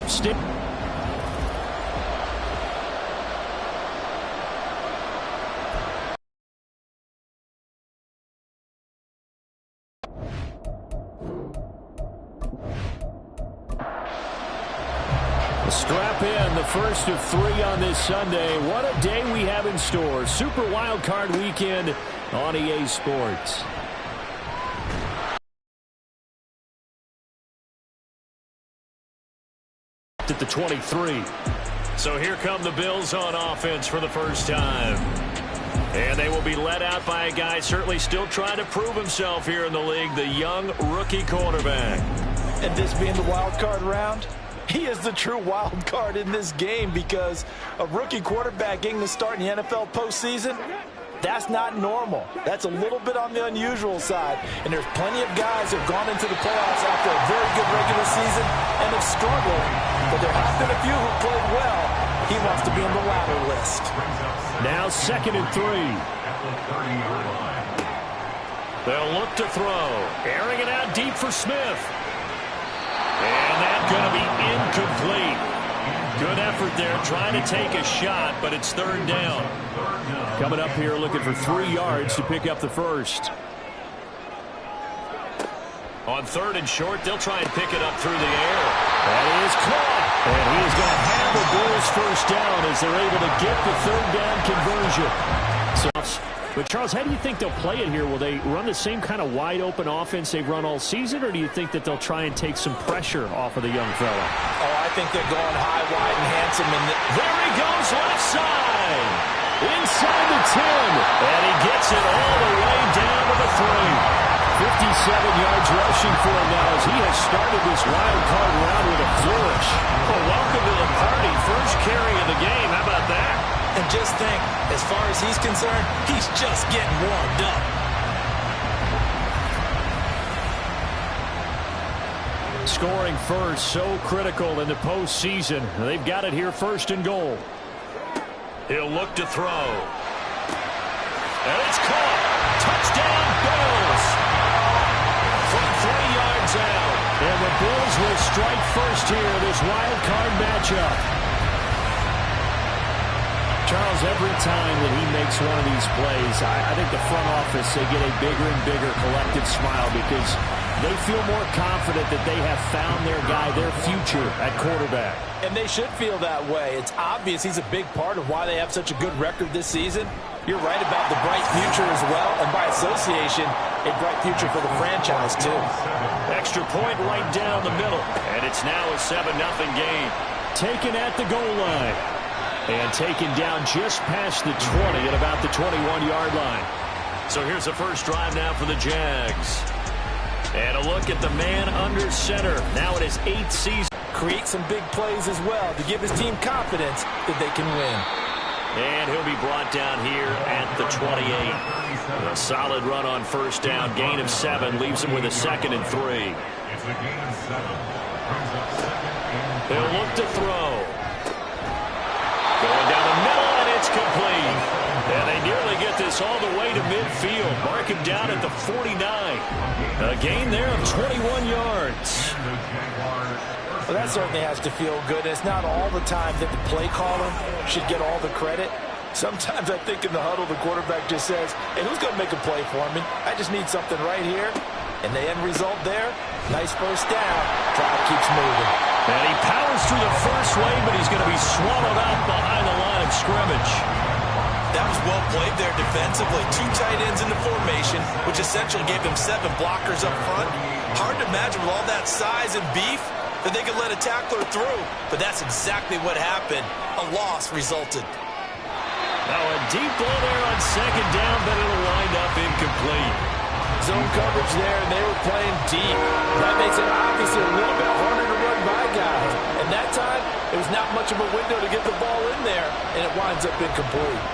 Stick. Strap in the first of 3 on this Sunday. What a day we have in store. Super Wild Card Weekend on EA Sports. At the 23. So here come the Bills on offense for the first time. And they will be led out by a guy certainly still trying to prove himself here in the league, the young rookie quarterback. And this being the wild card round, he is the true wild card in this game because a rookie quarterback getting to start in the NFL postseason, that's not normal. That's a little bit on the unusual side. And there's plenty of guys who have gone into the playoffs after a very good regular season and have struggled. But there have been a few who played well. He wants to be on the latter list. Now 2nd and 3. They'll look to throw. Airing it out deep for Smith. And that's going to be incomplete. Good effort there trying to take a shot, but it's 3rd down. Coming up here looking for 3 yards to pick up the first. On 3rd and short, they'll try and pick it up through the air. That is caught. And he is going to have the Bills first down as they're able to get the 3rd down conversion. But, Charles, how do you think they'll play it here? Will they run the same kind of wide-open offense they've run all season, or do you think that they'll try and take some pressure off of the young fella? Oh, I think they're going high, wide, and handsome. And there he goes, left side. Inside the 10. And he gets it all the way down to the 3. 57 yards rushing for him now as he has started this wild card round with a flourish. Well, welcome to the party. First carry of the game. How about that? And just think, as far as he's concerned, he's just getting warmed up. Scoring first, so critical in the postseason. They've got it here 1st and goal. He'll look to throw. And it's caught. Touchdown, Bills. From 3 yards out. And the Bills will strike first here in this wild card matchup. Charles, every time that he makes one of these plays, I think the front office, they get a bigger and bigger collective smile because they feel more confident that they have found their guy, their future at quarterback. And they should feel that way. It's obvious he's a big part of why they have such a good record this season. You're right about the bright future as well, and by association, a bright future for the franchise, too. Extra point right down the middle, and it's now a 7-0 game. Taken at the goal line. And taken down just past the 20 at about the 21-yard line. So here's the first drive now for the Jags. And a look at the man under center. Now in his 8th season. Create some big plays as well to give his team confidence that they can win. And he'll be brought down here at the 28. A solid run on 1st down. Gain of 7 leaves him with a 2nd and 3. They'll look to throw. Going down the middle, and it's complete. And they nearly get this all the way to midfield. Mark him down at the 49. A gain there of 21 yards. Well, that certainly has to feel good. It's not all the time that the play caller should get all the credit. Sometimes I think in the huddle, the quarterback just says, hey, who's going to make a play for me? I just need something right here. And the end result there, nice first down. Drive keeps moving. And he powers through the first wave, but he's going to be swallowed up behind the line of scrimmage. That was well played there defensively. 2 tight ends in the formation, which essentially gave them 7 blockers up front. Hard to imagine with all that size and beef that they could let a tackler through. But that's exactly what happened. A loss resulted. Now a deep ball there on 2nd down, but it'll wind up incomplete. Zone coverage there, and they were playing deep. That makes it obviously a little bit harder to run by guys. And that time, it was not much of a window to get the ball in there, and it winds up incomplete.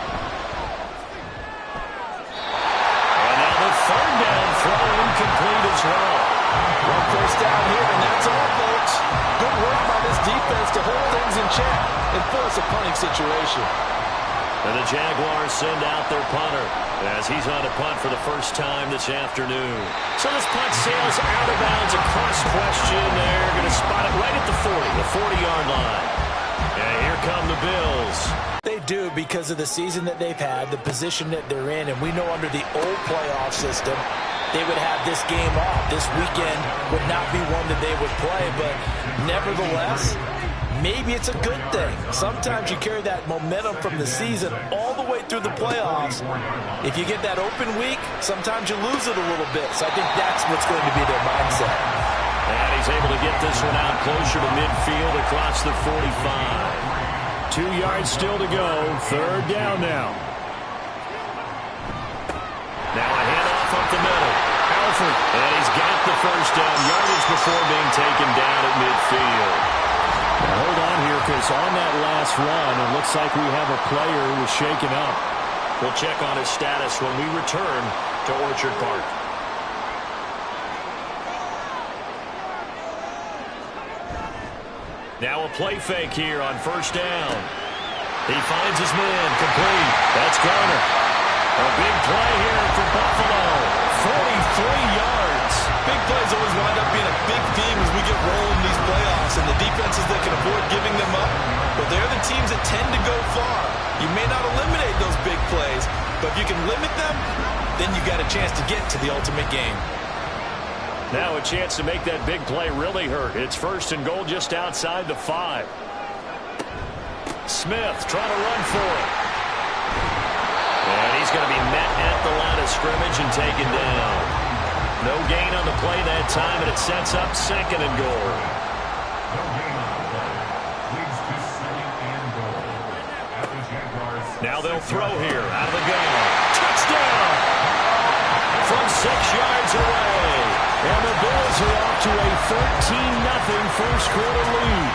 And now the 3rd down throw incomplete as well. One first down here, and that's all, folks. Good work by this defense to hold things in check and force a punting situation. And the Jaguars send out their punter as he's on a punt for the first time this afternoon. So this punt sails out of bounds. A cross question there. Going to spot it right at the 40. the 40-yard line. And here come the Bills. They do because of the season that they've had, the position that they're in, and we know under the old playoff system, they would have this game off. This weekend would not be one that they would play, but nevertheless, maybe it's a good thing. Sometimes you carry that momentum from the season all the way through the playoffs. If you get that open week, sometimes you lose it a little bit. So I think that's what's going to be their mindset. And he's able to get this one out closer to midfield across the 45. 2 yards still to go. Third down now. Now a handoff up the middle. Alford. And he's got the first down yardage before being taken down at midfield. Now hold on here, because on that last run, it looks like we have a player who was shaken up. We'll check on his status when we return to Orchard Park. Now a play fake here on first down. He finds his man, complete. That's Garner. A big play here for Buffalo. 43 yards. Big plays always wind up being a big theme as we get rolling in these playoffs, and the defenses that can avoid giving them up, but they're the teams that tend to go far. You may not eliminate those big plays, but if you can limit them, then you got a chance to get to the ultimate game. Now a chance to make that big play really hurt. It's first and goal just outside the 5. Smith trying to run for it. And he's going to be met at the line of scrimmage and taken down. No gain on the play that time, and it sets up second and goal. Now they'll throw here out of the gun. Touchdown! From 6 yards away. And the Bills are off to a 13-0 first quarter lead.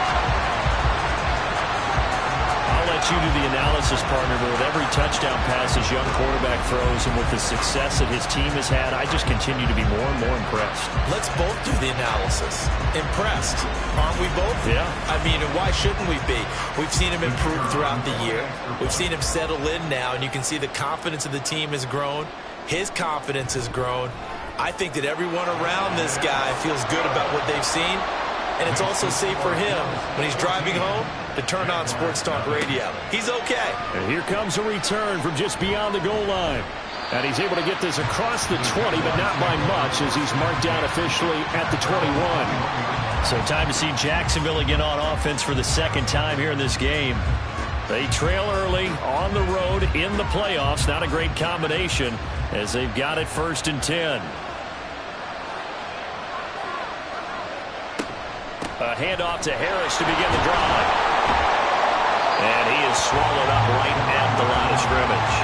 I'll let you do the analysis, partner, but with every touchdown pass his young quarterback throws and with the success that his team has had, I just continue to be more and more impressed. Let's both do the analysis. Impressed. Aren't we both? Yeah. I mean, and why shouldn't we be? We've seen him improve throughout the year. We've seen him settle in now, and you can see the confidence of the team has grown. His confidence has grown. I think that everyone around this guy feels good about what they've seen, and it's also safe for him when he's driving home to turn on Sports Talk Radio. He's okay. And here comes a return from just beyond the goal line. And he's able to get this across the 20, but not by much, as he's marked down officially at the 21. So time to see Jacksonville again on offense for the second time here in this game. They trail early on the road in the playoffs. Not a great combination as they've got it first and 10. A handoff to Harris to begin the drive. And he is swallowed up right at the line of scrimmage.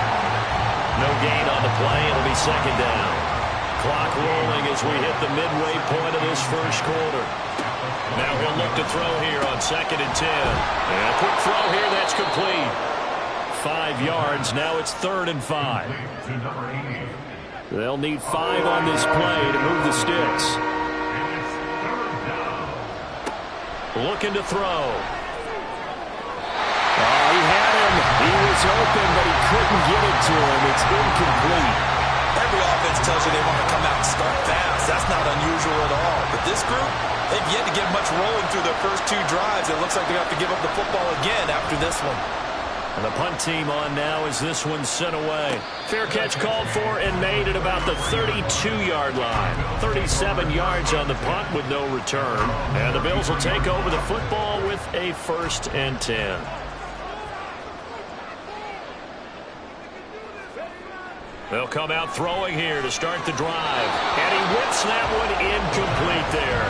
No gain on the play. It'll be second down. Clock rolling as we hit the midway point of this first quarter. Now he'll look to throw here on second and 10. And a quick throw here. That's complete. 5 yards. Now it's third and 5. They'll need 5 on this play to move the sticks. Looking to throw. Oh, he had him. He was open, but he couldn't get it to him. It's incomplete. Every offense tells you they want to come out and start fast. That's not unusual at all. But this group, they've yet to get much rolling through their first 2 drives. It looks like they have to give up the football again after this one. And the punt team on now as this one's sent away. Fair catch called for and made at about the 32-yard line. 37 yards on the punt with no return. And the Bills will take over the football with a first and 10. They'll come out throwing here to start the drive. And he whips that one incomplete there.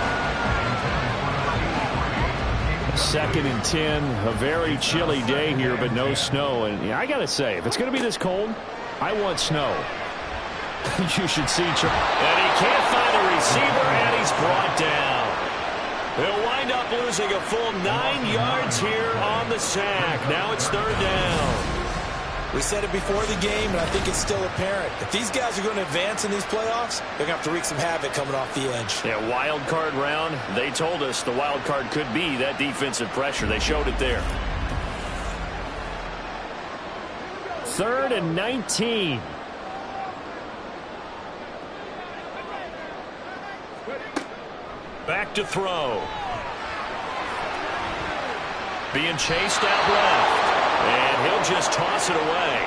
Second and 10, a very chilly day here, but no snow. And yeah, I got to say, if it's going to be this cold, I want snow. You should see. And he can't find a receiver, and he's brought down. They'll wind up losing a full 9 yards here on the sack. Now it's third down. We said it before the game, and I think it's still apparent. If these guys are going to advance in these playoffs, they're going to have to wreak some havoc coming off the edge. Yeah, wild card round. They told us the wild card could be that defensive pressure. They showed it there. Third and 19. Back to throw. Being chased out left. And he'll just toss it away.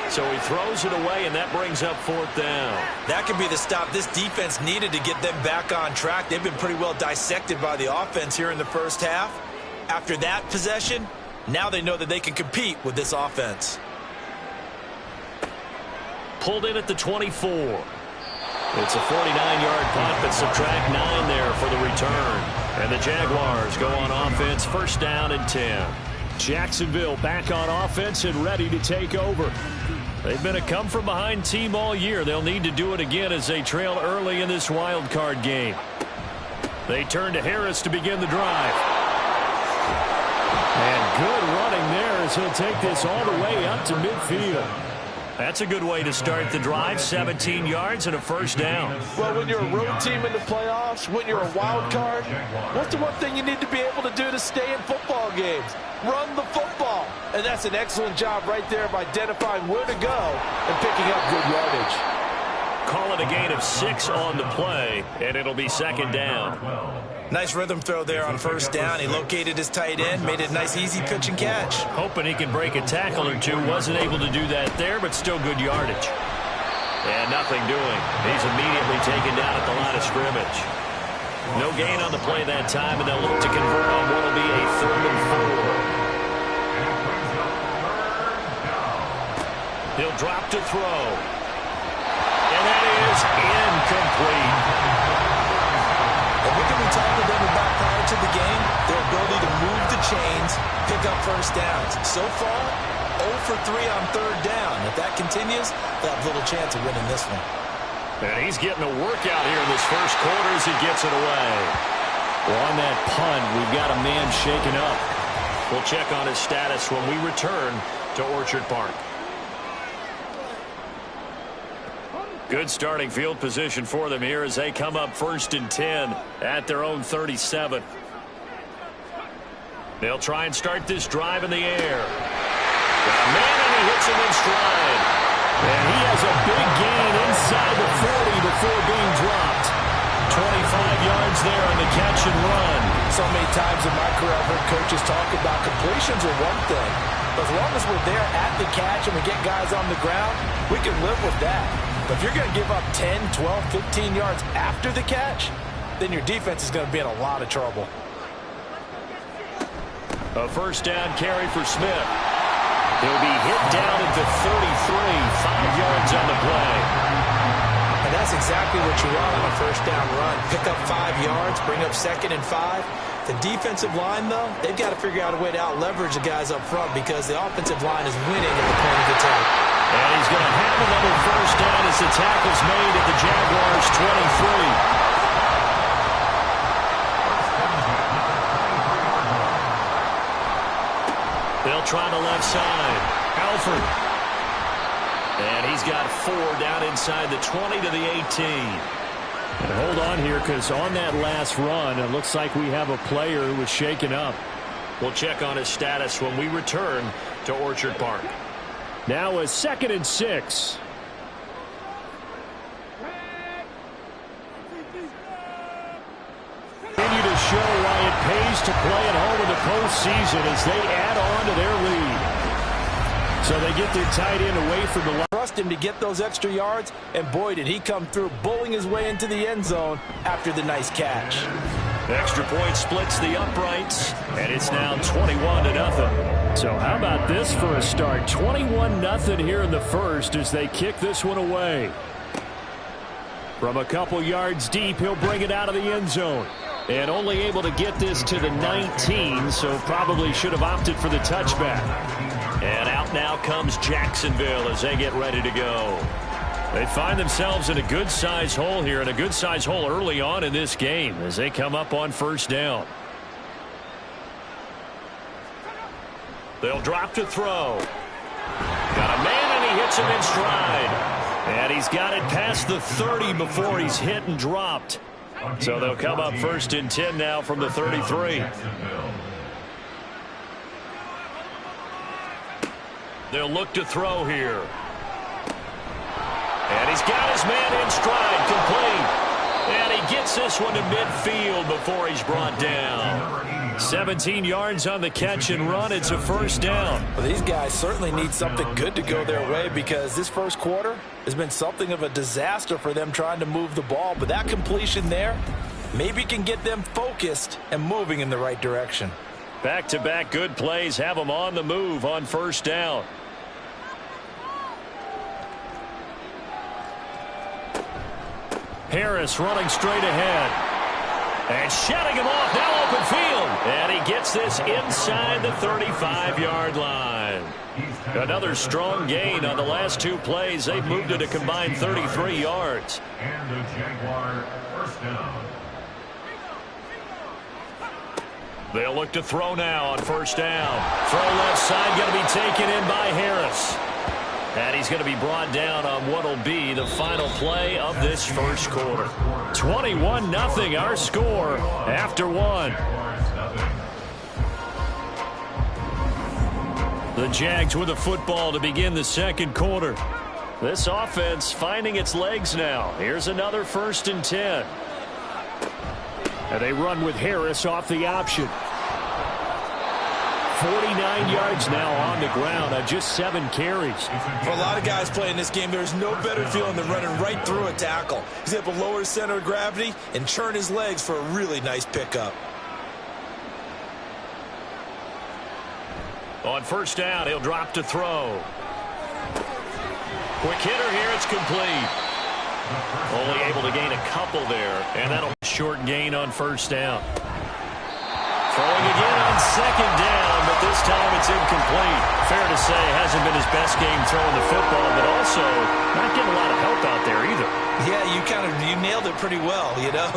So he throws it away, and that brings up 4th down. That could be the stop this defense needed to get them back on track. They've been pretty well dissected by the offense here in the first half. After that possession, now they know that they can compete with this offense. Pulled in at the 24. It's a 49-yard punt, but subtract 9 there for the return. And the Jaguars go on offense, 1st down and 10. Jacksonville back on offense and ready to take over. They've been a come-from-behind team all year. They'll need to do it again as they trail early in this wild card game. They turn to Harris to begin the drive. And good running there as he'll take this all the way up to midfield. That's a good way to start the drive. 17 yards and a 1st down. Well, when you're a road team in the playoffs, when you're a wild card, what's the one thing you need to be able to do to stay in football games? Run the football. And that's an excellent job right there of identifying where to go and picking up good yardage. Call it a gain of 6 on the play, and it'll be 2nd down. Nice rhythm throw there on 1st down. He located his tight end, made it a nice, easy pitch and catch. Hoping he can break a tackle or two. Wasn't able to do that there, but still good yardage. And nothing doing. He's immediately taken down at the line of scrimmage. No gain on the play that time, and they'll look to convert on what will be a 3rd and 4. He'll drop to throw. And that is incomplete. And what can we talk to them about prior to the game? Their ability to move the chains, pick up 1st downs. So far, 0 for 3 on 3rd down. If that continues, they'll have little chance of winning this one. And he's getting a workout here in this 1st quarter as he gets it away. Well, on that punt, we've got a man shaken up. We'll check on his status when we return to Orchard Park. Good starting field position for them here as they come up 1st and 10 at their own 37. They'll try and start this drive in the air. Got a man, and he hits him in stride. And he has a big gain inside the 40 before being dropped. 25 yards there on the catch and run. So many times in my career I've heard coaches talk about completions are one thing. But as long as we're there at the catch and we get guys on the ground, we can live with that. But if you're going to give up 10, 12, 15 yards after the catch, then your defense is going to be in a lot of trouble. A 1st down carry for Smith. He'll be hit down at the 33, 5 yards on the play. And that's exactly what you want on a 1st down run. Pick up 5 yards, bring up 2nd and 5. The defensive line, though, they've got to figure out a way to out-leverage the guys up front because the offensive line is winning at the point of attack. And he's going to have another 1st down as the tackle's made at the Jaguars' 23. They'll try the left side. Alford. And he's got 4 down inside the 20 to the 18. And hold on here, because on that last run, it looks like we have a player who was shaken up. We'll check on his status when we return to Orchard Park. Now a 2nd and 6. Continue to show why it pays to play at home in the postseason as they add on to their lead. So they get their tight end away from the line. Trust him to get those extra yards, and boy, did he come through, bowling his way into the end zone after the nice catch. Extra point splits the uprights, and it's now 21-0. So how about this for a start? 21-0 here in the 1st as they kick this one away. From a couple yards deep, he'll bring it out of the end zone. And only able to get this to the 19, so probably should have opted for the touchback. And out now comes Jacksonville as they get ready to go. They find themselves in a good-sized hole here, and a good-sized hole early on in this game as they come up on 1st down. They'll drop to throw. Got a man, and he hits him in stride. And he's got it past the 30 before he's hit and dropped. So they'll come up 1st and 10 now from the 33. They'll look to throw here. And he's got his man in stride, complete. And he gets this one to midfield before he's brought down. 17 yards on the catch and run. It's a first down. Well, these guys certainly need something good to go their way because this first quarter has been something of a disaster for them trying to move the ball. But that completion there maybe can get them focused and moving in the right direction. Back-to-back good plays have them on the move on first down. Harris running straight ahead. And shutting him off, now open field. And he gets this inside the 35-yard line. Another strong gain on the last two plays. They've moved it a combined 33 yards. And the Jaguar first down. They'll look to throw now on first down. Throw left side, going to be taken in by Harris. And he's going to be brought down on what will be the final play of this first quarter. 21-0 our score after one. The Jags with the football to begin the second quarter. This offense finding its legs now. Here's another 1st and 10. And they run with Harris off the option. 49 yards now on the ground on just 7 carries. For a lot of guys playing this game, there's no better feeling than running right through a tackle. He's able to lower his center of gravity and churn his legs for a really nice pickup. On first down, he'll drop to throw. Quick hitter here, it's complete. Only able to gain a couple there, and that'll be a short gain on first down. Throwing again on second down, but this time it's incomplete. Fair to say, hasn't been his best game throwing the football, but also not getting a lot of help out there either. Yeah, you nailed it pretty well, you know.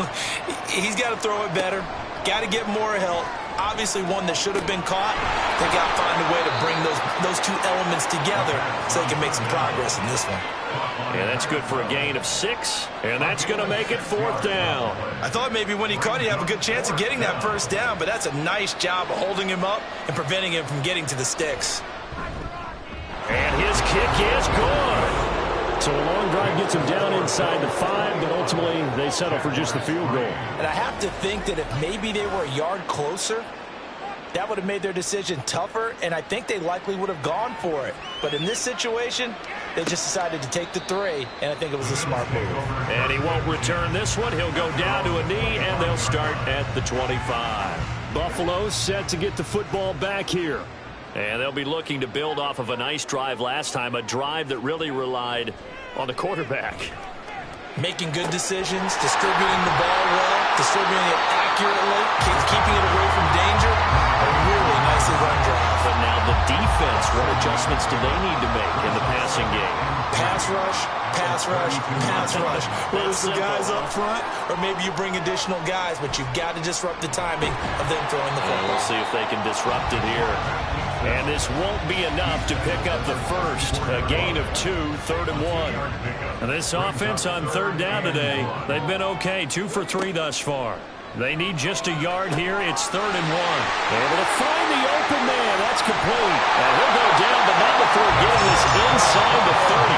He's got to throw it better, got to get more help. Obviously one that should have been caught. They got to find a way to bring those two elements together so they can make some progress in this one. Yeah, that's good for a gain of 6, and that's going to make it 4th down. I thought maybe when he caught, he'd have a good chance of getting that first down, but that's a nice job of holding him up and preventing him from getting to the sticks. And his kick is good. So a long drive gets him down inside the 5, but ultimately they settle for just the field goal. And I have to think that if maybe they were a yard closer, that would have made their decision tougher, and I think they likely would have gone for it. But in this situation, they just decided to take the 3, and I think it was a smart move. And he won't return this one. He'll go down to a knee, and they'll start at the 25. Buffalo set to get the football back here. And they'll be looking to build off of a nice drive last time, a drive that really relied on the quarterback. Making good decisions, distributing the ball well, distributing it accurately, keeping it away from danger. A really nicely run drive. But now the defense, what adjustments do they need to make in the passing game? Pass rush, pass rush, pass rush. Whether it's the guys up front or maybe you bring additional guys, but you've got to disrupt the timing of them throwing the football. We'll see if they can disrupt it here. And this won't be enough to pick up the first. A gain of 2, 3rd and 1. And this offense on 3rd down today, they've been okay, 2 for 3 thus far. They need just a yard here. It's 3rd and 1. Able to find the open man. That's complete. And he'll go down, but not before getting this inside the 30.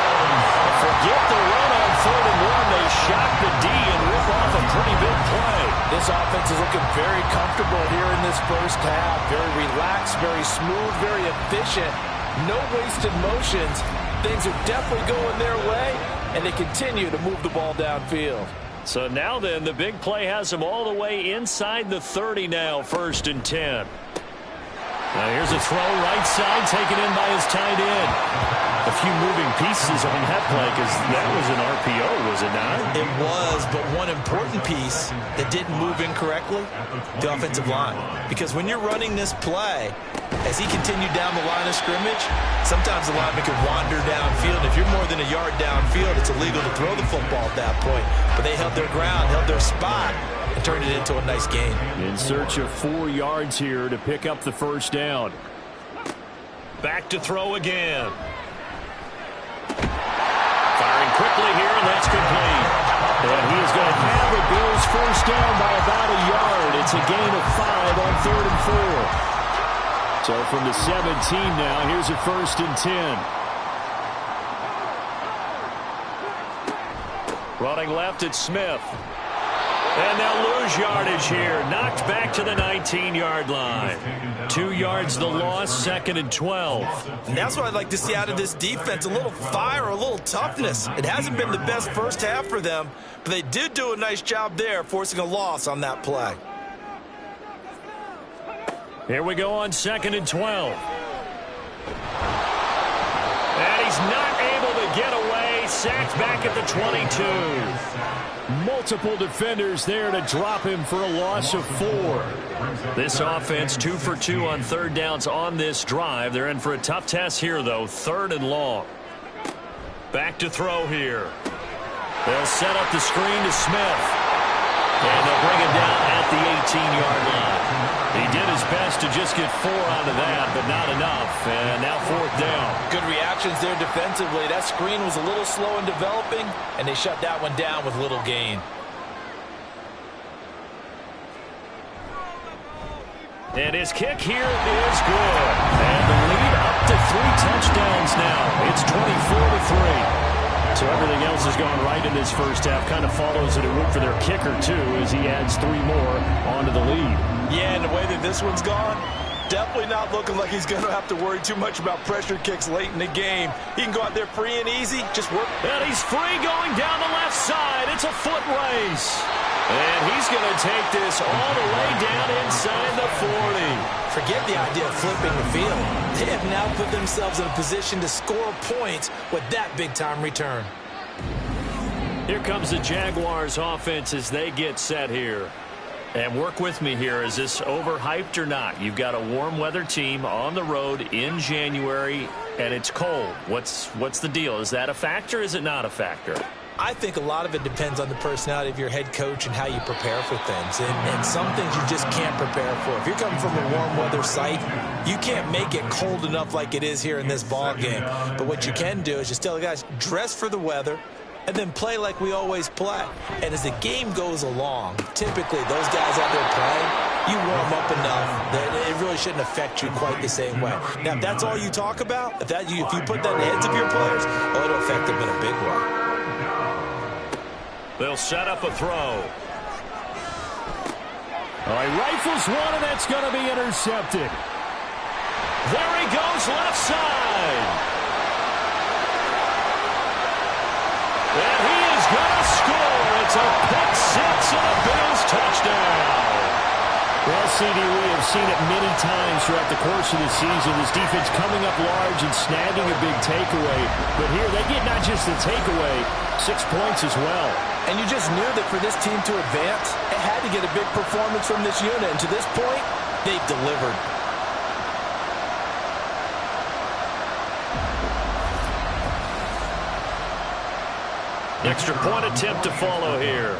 Forget the run on 3rd and 1. They shock the D and rip off a pretty big play. This offense is looking very comfortable here in this first half. Very relaxed, very smooth, very efficient. No wasted motions. Things are definitely going their way, and they continue to move the ball downfield. So now then, the big play has them all the way inside the 30 now, 1st and 10. Now here's a throw right side taken in by his tight end. A few moving pieces on that play because that was an RPO, was it not? It was, but one important piece that didn't move incorrectly, the offensive line. Because when you're running this play, as he continued down the line of scrimmage, sometimes the lineman can wander downfield. If you're more than a yard downfield, it's illegal to throw the football at that point. But they held their ground, held their spot, and turned it into a nice gain. In search of 4 yards here to pick up the first down. Back to throw again. Firing quickly here, and that's complete. And he is going to have the Bills first down by about a yard. It's a gain of 5 on 3rd and 4. So from the 17 now, here's a 1st and 10. Running left, it's Smith. And they'll lose yardage here. Knocked back to the 19-yard line. 2 yards the loss, 2nd and 12. And that's what I'd like to see out of this defense, a little fire, a little toughness. It hasn't been the best first half for them, but they did do a nice job there, forcing a loss on that play. Here we go on 2nd and 12. And he's not able to get away. Sacked back at the 22. Multiple defenders there to drop him for a loss of 4. This offense 2 for 2 on 3rd downs on this drive. They're in for a tough test here, though. 3rd and long. Back to throw here. They'll set up the screen to Smith. And they'll bring him down at the 18-yard line. He did his best to just get 4 out of that, but not enough. And now 4th down. Good reactions there defensively. That screen was a little slow in developing, and they shut that one down with little gain. And his kick here is good. And the lead up to 3 touchdowns now. It's 24-3. So everything else has gone right in this first half. Kind of follows that it would for their kicker, too, as he adds 3 more onto the lead. Yeah, and the way that this one's gone, definitely not looking like he's going to have to worry too much about pressure kicks late in the game. He can go out there free and easy, just work. And he's free going down the left side. It's a foot race. And he's going to take this all the way down inside the 40. Forget the idea of flipping the field. They have now put themselves in a position to score points with that big-time return. Here comes the Jaguars offense as they get set here. And work with me here. Is this overhyped or not? You've got a warm weather team on the road in January, and it's cold. What's the deal? Is that a factor? Is it not a factor? I think a lot of it depends on the personality of your head coach and how you prepare for things. And some things you just can't prepare for. If you're coming from a warm weather site, you can't make it cold enough like it is here in this ball game. But what you can do is just tell the guys, dress for the weather, and then play like we always play. And as the game goes along, typically those guys out there playing, you warm up enough that it really shouldn't affect you quite the same way. Now, if that's all you talk about, if you put that in the heads of your players, oh, it'll affect them in a big way. They'll set up a throw. All right, rifles one, and that's going to be intercepted. There he goes, left side. And he is going to score. It's a pick six and a Bills touchdown. Well, CD, we have seen it many times throughout the course of the season. This defense coming up large and snagging a big takeaway. But here, they get not just the takeaway, 6 points as well. And you just knew that for this team to advance, it had to get a big performance from this unit. And to this point, they've delivered. Extra point attempt to follow here.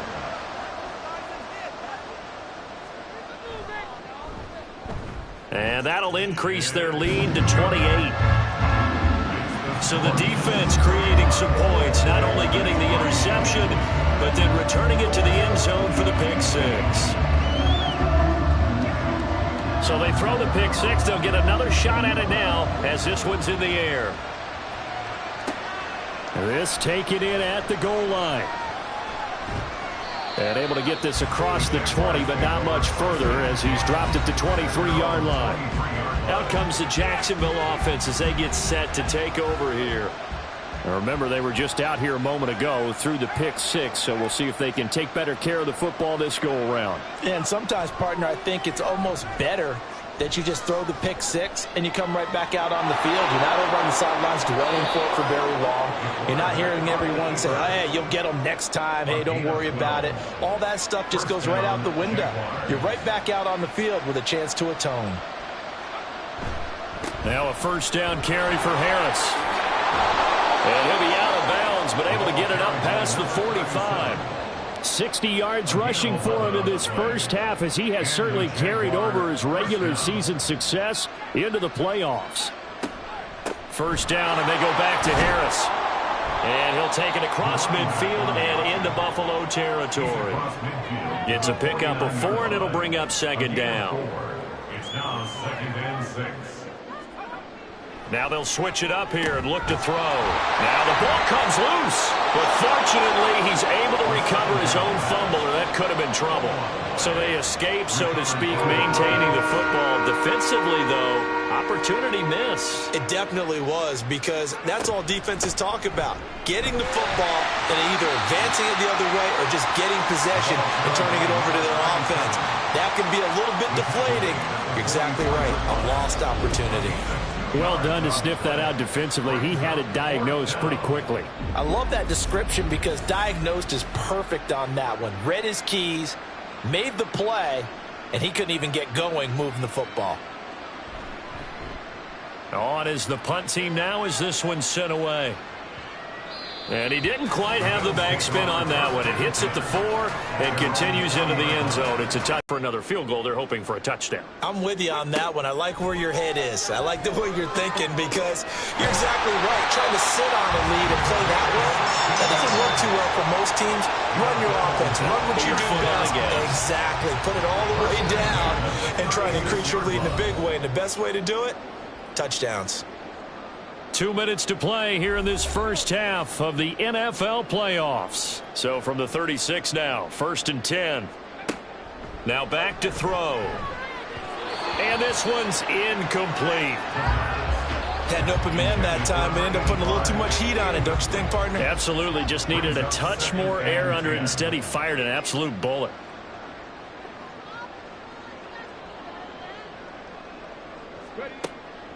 And that'll increase their lead to 28. So the defense creating some points, not only getting the interception, but then returning it to the end zone for the pick six. So they throw the pick six. They'll get another shot at it now as this one's in the air. This taken in at the goal line. And able to get this across the 20, but not much further as he's dropped it to 23-yard line. Out comes the Jacksonville offense as they get set to take over here. Now remember, they were just out here a moment ago through the pick six, so we'll see if they can take better care of the football this go-around. And sometimes, partner, I think it's almost better that you just throw the pick six and you come right back out on the field. You're not over on the sidelines dwelling for very long. You're not hearing everyone say, hey, you'll get them next time. Hey, don't worry about it. All that stuff just goes right out the window. You're right back out on the field with a chance to atone. Now a first down carry for Harris. And he'll be out of bounds, but able to get it up past the 45. 60 yards rushing for him in this first half as he has certainly carried over his regular season success into the playoffs. First down, and they go back to Harris. And he'll take it across midfield and into Buffalo territory. It's a pickup of 4, and it'll bring up second down. It's now 2nd and 6. Now they'll switch it up here and look to throw. Now the ball comes loose, but fortunately he's able to recover his own fumble, or that could have been trouble. So they escape, so to speak, maintaining the football. Defensively, though, opportunity miss. It definitely was, because that's all defenses talk about. Getting the football and either advancing it the other way or just getting possession and turning it over to their offense. That can be a little bit deflating. You're exactly right. A lost opportunity. Well done to sniff that out defensively. He had it diagnosed pretty quickly. I love that description because diagnosed is perfect on that one. Read his keys, made the play, and he couldn't even get going moving the football. On is the punt team now as this one's sent away. And he didn't quite have the backspin on that one. It hits at the 4 and continues into the end zone. It's a touch for another field goal. They're hoping for a touchdown. I'm with you on that one. I like where your head is. I like the way you're thinking, because you're exactly right. Trying to sit on a lead and play that way, that doesn't work too well for most teams. Run your offense. Run what you do best. Exactly. Put it all the way down and try to increase your lead in a big way. And the best way to do it, touchdowns. 2 minutes to play here in this first half of the NFL playoffs. So from the 36 now, 1st and 10. Now back to throw. And this one's incomplete. Had an open man that time, but ended up putting a little too much heat on it, don't you think, partner? Absolutely. Just needed a touch more air under it. Instead, he fired an absolute bullet.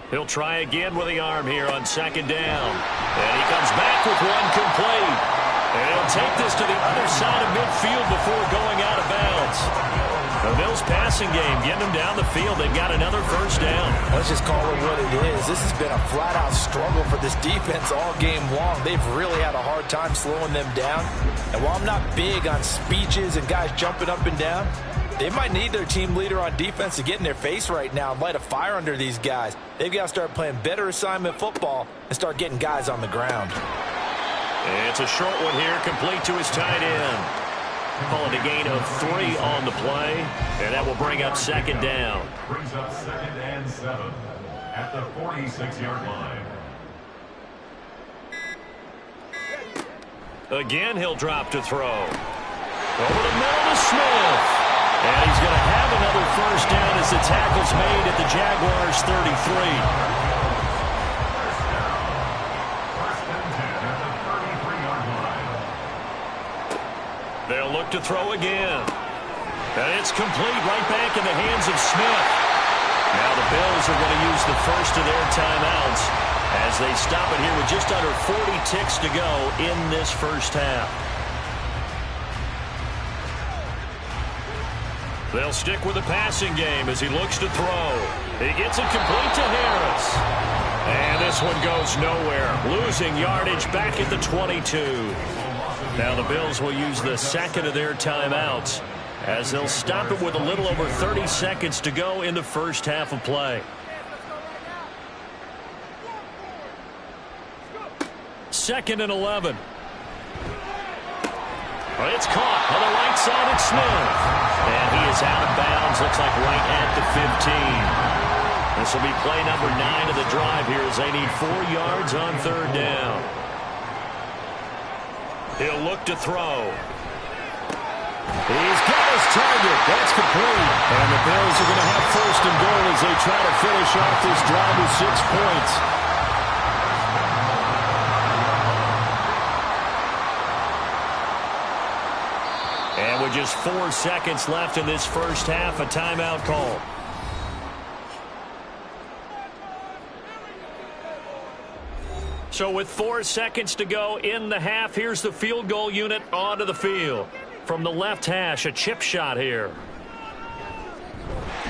He'll try again with the arm here on 2nd down. And he comes back with one complete. And he'll take this to the other side of midfield before going out of bounds. The Bills passing game, getting them down the field. They've got another first down. Let's just call it what it is. This has been a flat-out struggle for this defense all game long. They've really had a hard time slowing them down. And while I'm not big on speeches and guys jumping up and down, they might need their team leader on defense to get in their face right now and light a fire under these guys. They've got to start playing better assignment football and start getting guys on the ground. It's a short one here, complete to his tight end. Calling a gain of 3 on the play, and that will bring up 2nd down. Brings up 2nd and 7 at the 46-yard line. Again, he'll drop to throw. Over the middle to Smith. And he's going to have another first down as the tackle's made at the Jaguars' 33. They'll look to throw again. And it's complete right back in the hands of Smith. Now the Bills are going to use the first of their timeouts as they stop it here with just under 40 ticks to go in this first half. They'll stick with the passing game as he looks to throw. He gets it complete to Harris. And this one goes nowhere. Losing yardage back at the 22. Now the Bills will use the second of their timeouts as they'll stop it with a little over 30 seconds to go in the first half of play. Second and 11. Well, it's caught on the right side at Smith. And he is out of bounds. Looks like right at the 15. This will be play number 9 of the drive here as they need 4 yards on 3rd down. He'll look to throw. He's got his target. That's complete. And the Bills are going to have 1st and goal as they try to finish off this drive with 6 points. And with just 4 seconds left in this first half, a timeout call. So with 4 seconds to go in the half, here's the field goal unit onto the field. From the left hash, a chip shot here.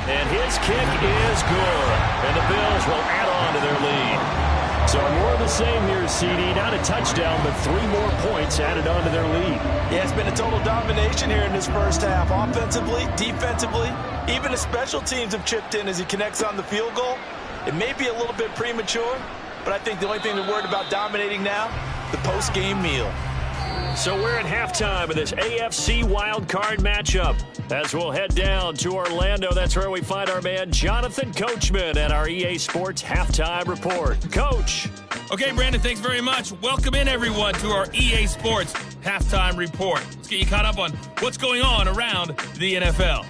And his kick is good. And the Bills will add on to their lead. So more of the same here, CD. Not a touchdown, but 3 more points added on to their lead. Yeah, it's been a total domination here in this first half. Offensively, defensively, even the special teams have chipped in as he connects on the field goal. It may be a little bit premature, but I think the only thing they're worried about dominating now, the post-game meal. So we're at halftime of this AFC wildcard matchup. As we'll head down to Orlando, that's where we find our man Jonathan Coachman at our EA Sports Halftime Report. Coach. Okay, Brandon, thanks very much. Welcome in, everyone, to our EA Sports halftime report. Let's get you caught up on what's going on around the NFL.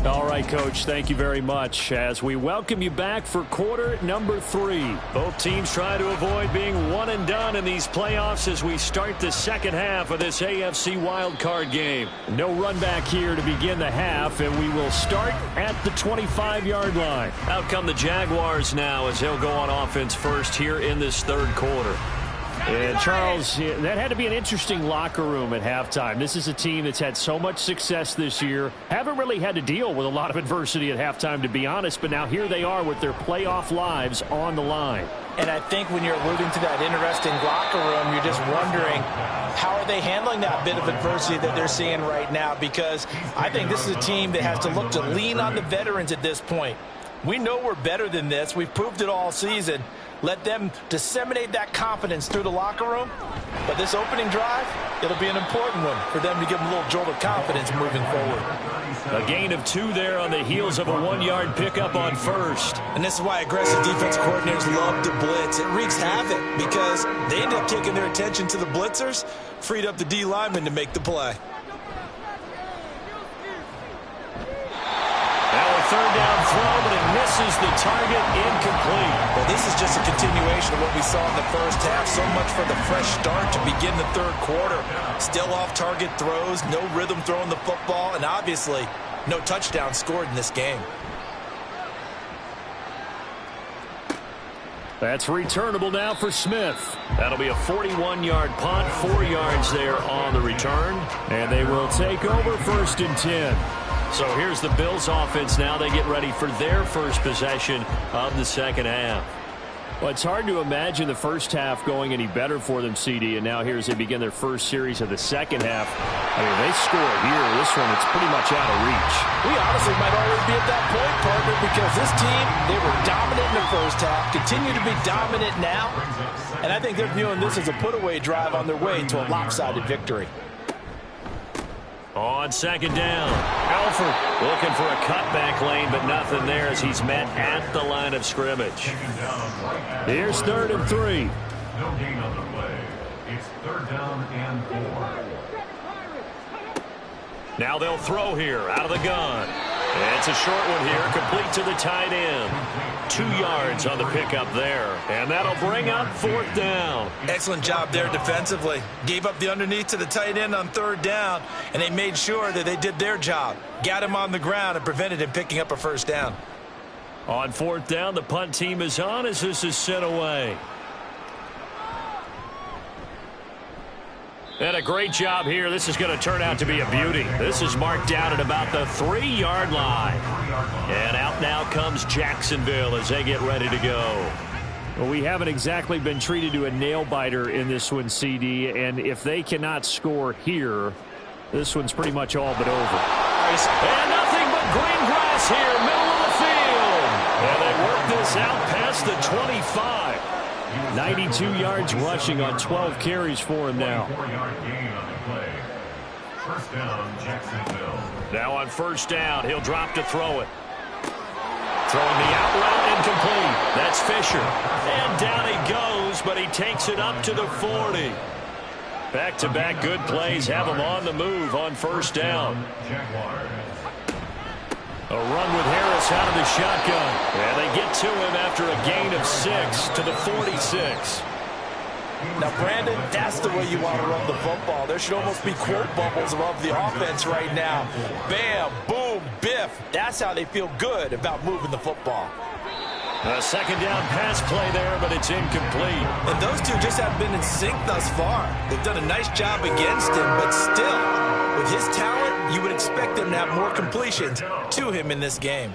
All right, Coach, thank you very much as we welcome you back for quarter number 3. Both teams try to avoid being one and done in these playoffs as we start the second half of this AFC wildcard game. No run back here to begin the half, and we will start at the 25-yard line. Out come the Jaguars now as they'll go on offense first here in this third quarter. And, Charles, that had to be an interesting locker room at halftime. This is a team that's had so much success this year. Haven't really had to deal with a lot of adversity at halftime, to be honest. But now here they are with their playoff lives on the line. And I think when you're alluding to that interesting locker room, you're just wondering how are they handling that bit of adversity that they're seeing right now? Because I think this is a team that has to look to lean on the veterans at this point. We know we're better than this. We've proved it all season. Let them disseminate that confidence through the locker room. But this opening drive, it'll be an important one for them to give them a little jolt of confidence moving forward. A gain of 2 there on the heels of a 1-yard pickup on first. And this is why aggressive defense coordinators love to blitz. It wreaks havoc because they end up taking their attention to the blitzers, freed up the D lineman to make the play. Third down throw, but it misses the target, incomplete. Well, this is just a continuation of what we saw in the first half. So much for the fresh start to begin the third quarter. Still off-target throws, no rhythm throwing the football, and obviously no touchdown scored in this game. That's returnable now for Smith. That'll be a 41-yard punt, 4 yards there on the return. And they will take over 1st and 10. So here's the Bills offense now. They get ready for their first possession of the second half. Well, it's hard to imagine the first half going any better for them, CD. And now here as they begin their first series of the second half. I mean, they score here. This one, it's pretty much out of reach. We honestly might already be at that point, partner, because this team, they were dominant in the first half, continue to be dominant now. And I think they're viewing this as a put-away drive on their way to a lopsided victory. On second down, Alford looking for a cutback lane, but nothing there as he's met at the line of scrimmage. Here's 3rd and 3. No gain on the play. It's 3rd down and 4. Now they'll throw here out of the gun. It's a short one here, complete to the tight end. 2 yards on the pickup there, and that'll bring up 4th down. Excellent job there defensively. Gave up the underneath to the tight end on 3rd down, and they made sure that they did their job. Got him on the ground and prevented him picking up a 1st down. On 4th down, the punt team is on as this is sent away. And a great job here. This is going to turn out to be a beauty. This is marked down at about the 3-yard line. And out now comes Jacksonville as they get ready to go. Well, we haven't exactly been treated to a nail-biter in this one, CD. And if they cannot score here, this one's pretty much all but over. And nothing but green grass here, middle of the field. And they work this out past the 25. 92 yards rushing on 12 carries for him now. 4-yard gain on the play. 1st down, Jacksonville. Now on 1st down, he'll drop to throw it. Throwing the out route incomplete. That's Fisher. And down he goes, but he takes it up to the 40. Back-to-back good plays have him on the move on 1st down. Jaguars. A run with Harris out of the shotgun. And they get to him after a gain of 6 to the 46. Now, Brandon, that's the way you want to run the football. There should almost be quote bubbles above the offense right now. Bam, boom, biff. That's how they feel good about moving the football. A 2nd down pass play there, but it's incomplete. And those two just haven't been in sync thus far. They've done a nice job against him, but still, with his talent, you would expect them to have more completions to him in this game.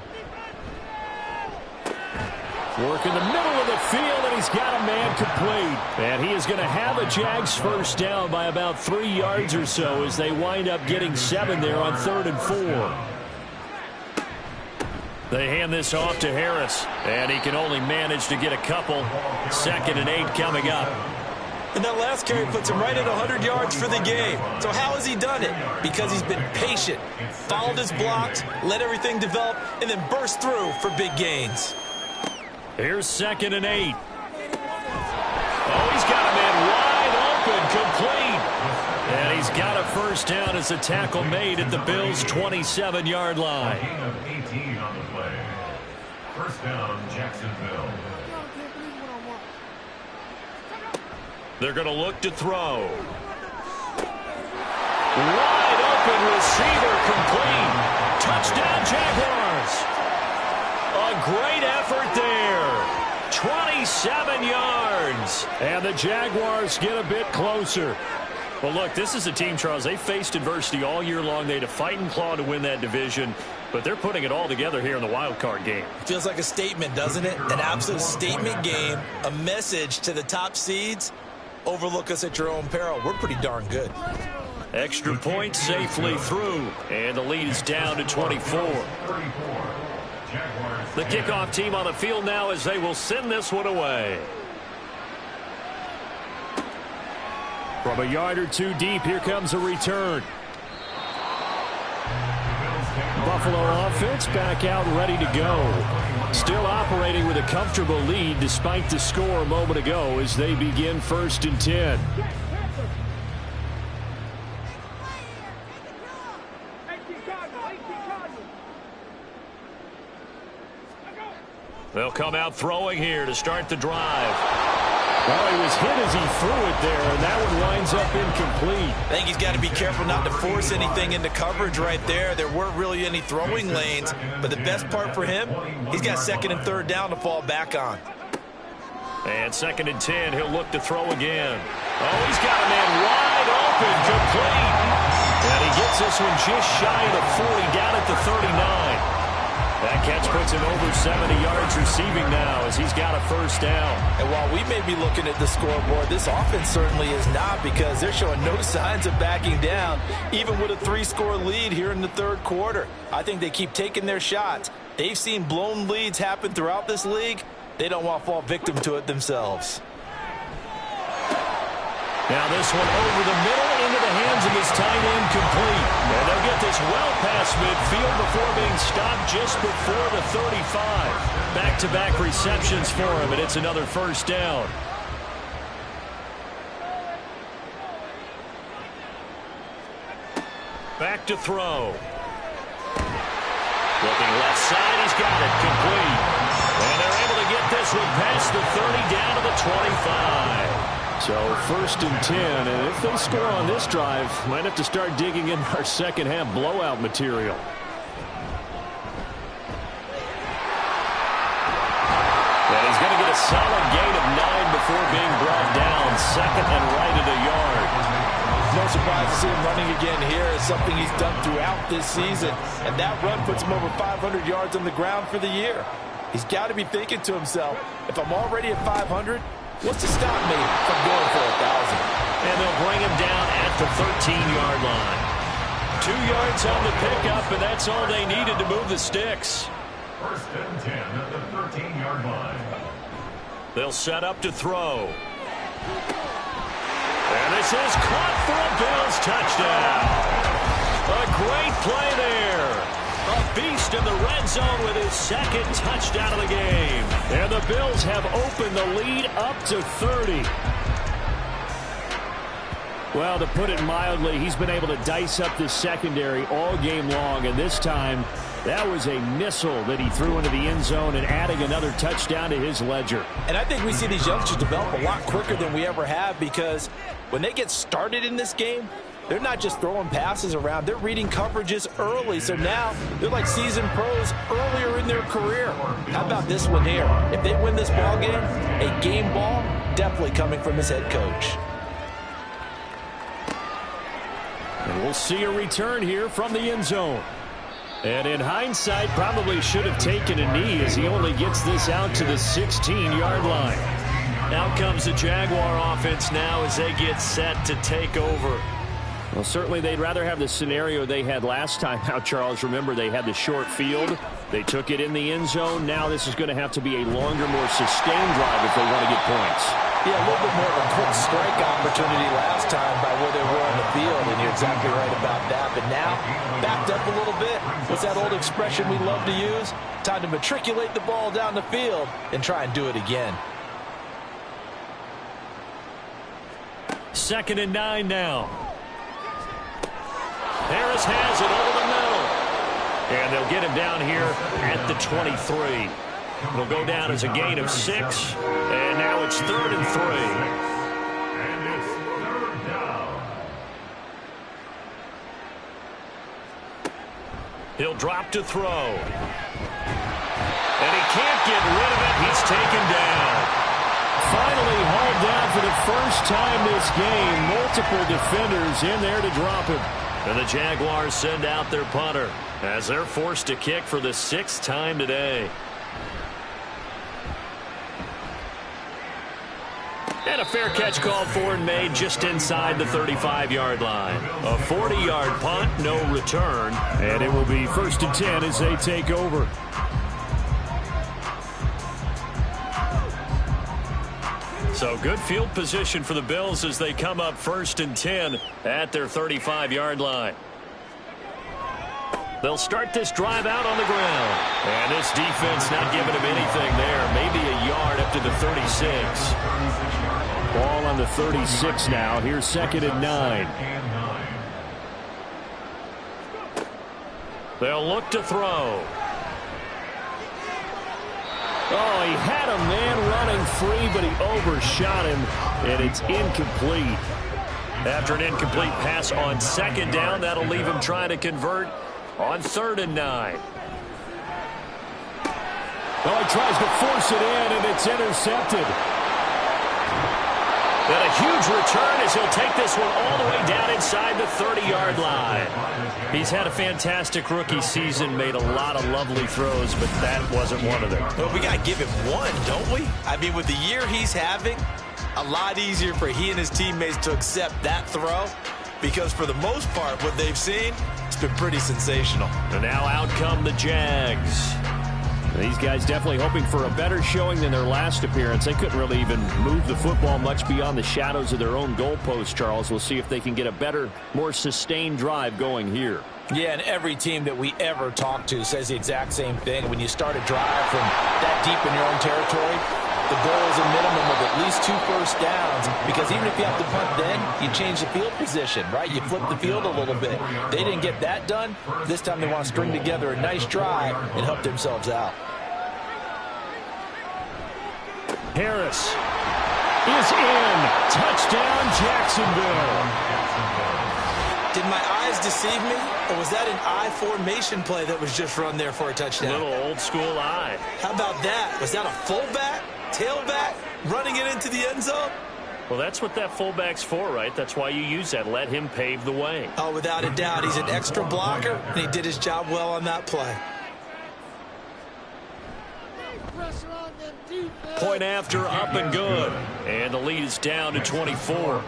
Work in the middle of the field, and he's got a man complete. And he is going to have a Jags 1st down by about 3 yards or so as they wind up getting 7 there on 3rd and 4. They hand this off to Harris, and he can only manage to get a couple. 2nd and 8 coming up. And that last carry puts him right at 100 yards for the game. So how has he done it? Because he's been patient, followed his blocks, let everything develop, and then burst through for big gains. Here's 2nd and 8. Oh, he's got a man wide open, complete. And he's got a first down as a tackle made at the Bills' 27-yard line. Gain of 18 on the play. First down, Jacksonville. They're going to look to throw. Wide open receiver, complete. Touchdown, Jaguars. A great effort there. 27 yards. And the Jaguars get a bit closer. Well, look, this is a team, Charles. They faced adversity all year long. They had to fight and claw to win that division. But they're putting it all together here in the wild card game. Feels like a statement, doesn't it? An absolute statement game. A message to the top seeds. Overlook us at your own peril. We're pretty darn good. Extra point safely through. And the lead is down to 24. The kickoff team on the field now as they will send this one away. From a yard or two deep, here comes a return. Buffalo offense back out ready to go. Still operating with a comfortable lead despite the score a moment ago as they begin 1st and 10. They'll come out throwing here to start the drive. Well, he was hit as he threw it there, and that one winds up incomplete. I think he's got to be careful not to force anything into coverage right there. There weren't really any throwing lanes, but the best part for him, he's got 2nd and 3rd down to fall back on. And 2nd and 10, he'll look to throw again. Oh, he's got a man wide open, complete. And he gets this one just shy of the 40, down at the 39. That catch puts him over 70 yards receiving now as he's got a first down. And while we may be looking at the scoreboard, this offense certainly is not, because they're showing no signs of backing down, even with a 3-score lead here in the 3rd quarter. I think they keep taking their shots. They've seen blown leads happen throughout this league. They don't want to fall victim to it themselves. Now this one over the middle into the hands of his tight end, complete. And they'll get this well past midfield before being stopped just before the 35. Back-to-back receptions for him, and it's another first down. Back to throw. Looking left side, he's got it, complete. And they're able to get this one past the 30 down to the 25. So 1st and 10, and if they score on this drive, might have to start digging in our second half blowout material. And he's going to get a solid gain of 9 before being brought down. 2nd and right at a yard. No surprise to see him running again here. It's something he's done throughout this season, and that run puts him over 500 yards on the ground for the year. He's got to be thinking to himself, if I'm already at 500, what's to stop me from going for 1,000? And they'll bring him down at the 13-yard line. 2 yards on the pickup, and that's all they needed to move the sticks. 1st and 10 at the 13-yard line. They'll set up to throw. And this is caught for a Bills touchdown. A great play there. A beast in the red zone with his 2nd touchdown of the game. And the Bills have opened the lead up to 30. Well, to put it mildly, he's been able to dice up this secondary all game long. And this time, that was a missile that he threw into the end zone and adding another touchdown to his ledger. And I think we see these youngsters develop a lot quicker than we ever have, because when they get started in this game, they're not just throwing passes around. They're reading coverages early. So now they're like seasoned pros earlier in their career. How about this one here? If they win this ball game, a game ball definitely coming from his head coach. And we'll see a return here from the end zone. And in hindsight, probably should have taken a knee as he only gets this out to the 16-yard line. Out comes the Jaguar offense now as they get set to take over. Well, certainly they'd rather have the scenario they had last time out, Charles. Remember, they had the short field. They took it in the end zone. Now this is going to have to be a longer, more sustained drive if they want to get points. Yeah, a little bit more of a quick strike opportunity last time by where they were on the field, and you're exactly right about that. But now, backed up a little bit. What's that old expression we love to use? Time to matriculate the ball down the field and try and do it again. 2nd and 9 now. Harris has it over the middle. And they'll get him down here at the 23. It'll go down as a gain of 6. And now it's 3rd and 3. And it's 3rd down. He'll drop to throw. And he can't get rid of it. He's taken down. Finally hauled down for the first time this game. Multiple defenders in there to drop him. And the Jaguars send out their punter as they're forced to kick for the 6th time today. And a fair catch called for and made just inside the 35-yard line. A 40-yard punt, no return. And it will be 1st and 10 as they take over. So good field position for the Bills as they come up 1st and 10 at their 35-yard line. They'll start this drive out on the ground. And this defense not giving him anything there. Maybe a yard up to the 36. Ball on the 36 now. Here's 2nd and 9. They'll look to throw. Oh, he had a man running free, but he overshot him, and it's incomplete. After an incomplete pass on 2nd down, that'll leave him trying to convert on 3rd and 9. Oh, he tries to force it in, and it's intercepted. And a huge return as he'll take this one all the way down inside the 30-yard line. He's had a fantastic rookie season, made a lot of lovely throws, but that wasn't one of them. Well, we got to give him one, don't we? I mean, with the year he's having, a lot easier for he and his teammates to accept that throw because for the most part, what they've seen, it's been pretty sensational. And now out come the Jags. These guys definitely hoping for a better showing than their last appearance. They couldn't really even move the football much beyond the shadows of their own goalpost, Charles. We'll see if they can get a better, more sustained drive going here. Yeah, and every team that we ever talk to says the exact same thing. When you start a drive from that deep in your own territory, the goal is a minimum of at least 2 first downs, because even if you have to punt then, you change the field position, right? You flip the field a little bit. They didn't get that done. This time they want to string together a nice drive and help themselves out. Harris is in. Touchdown, Jacksonville. Did my eyes deceive me, or was that an I formation play that was just run there for a touchdown? Little old school eye. How about that? Was that a fullback, tailback, running it into the end zone? Well, that's what that fullback's for, right? That's why you use that. Let him pave the way. Oh, without a doubt. He's an extra blocker, and he did his job well on that play. Point after, up and good. And the lead is down to 24.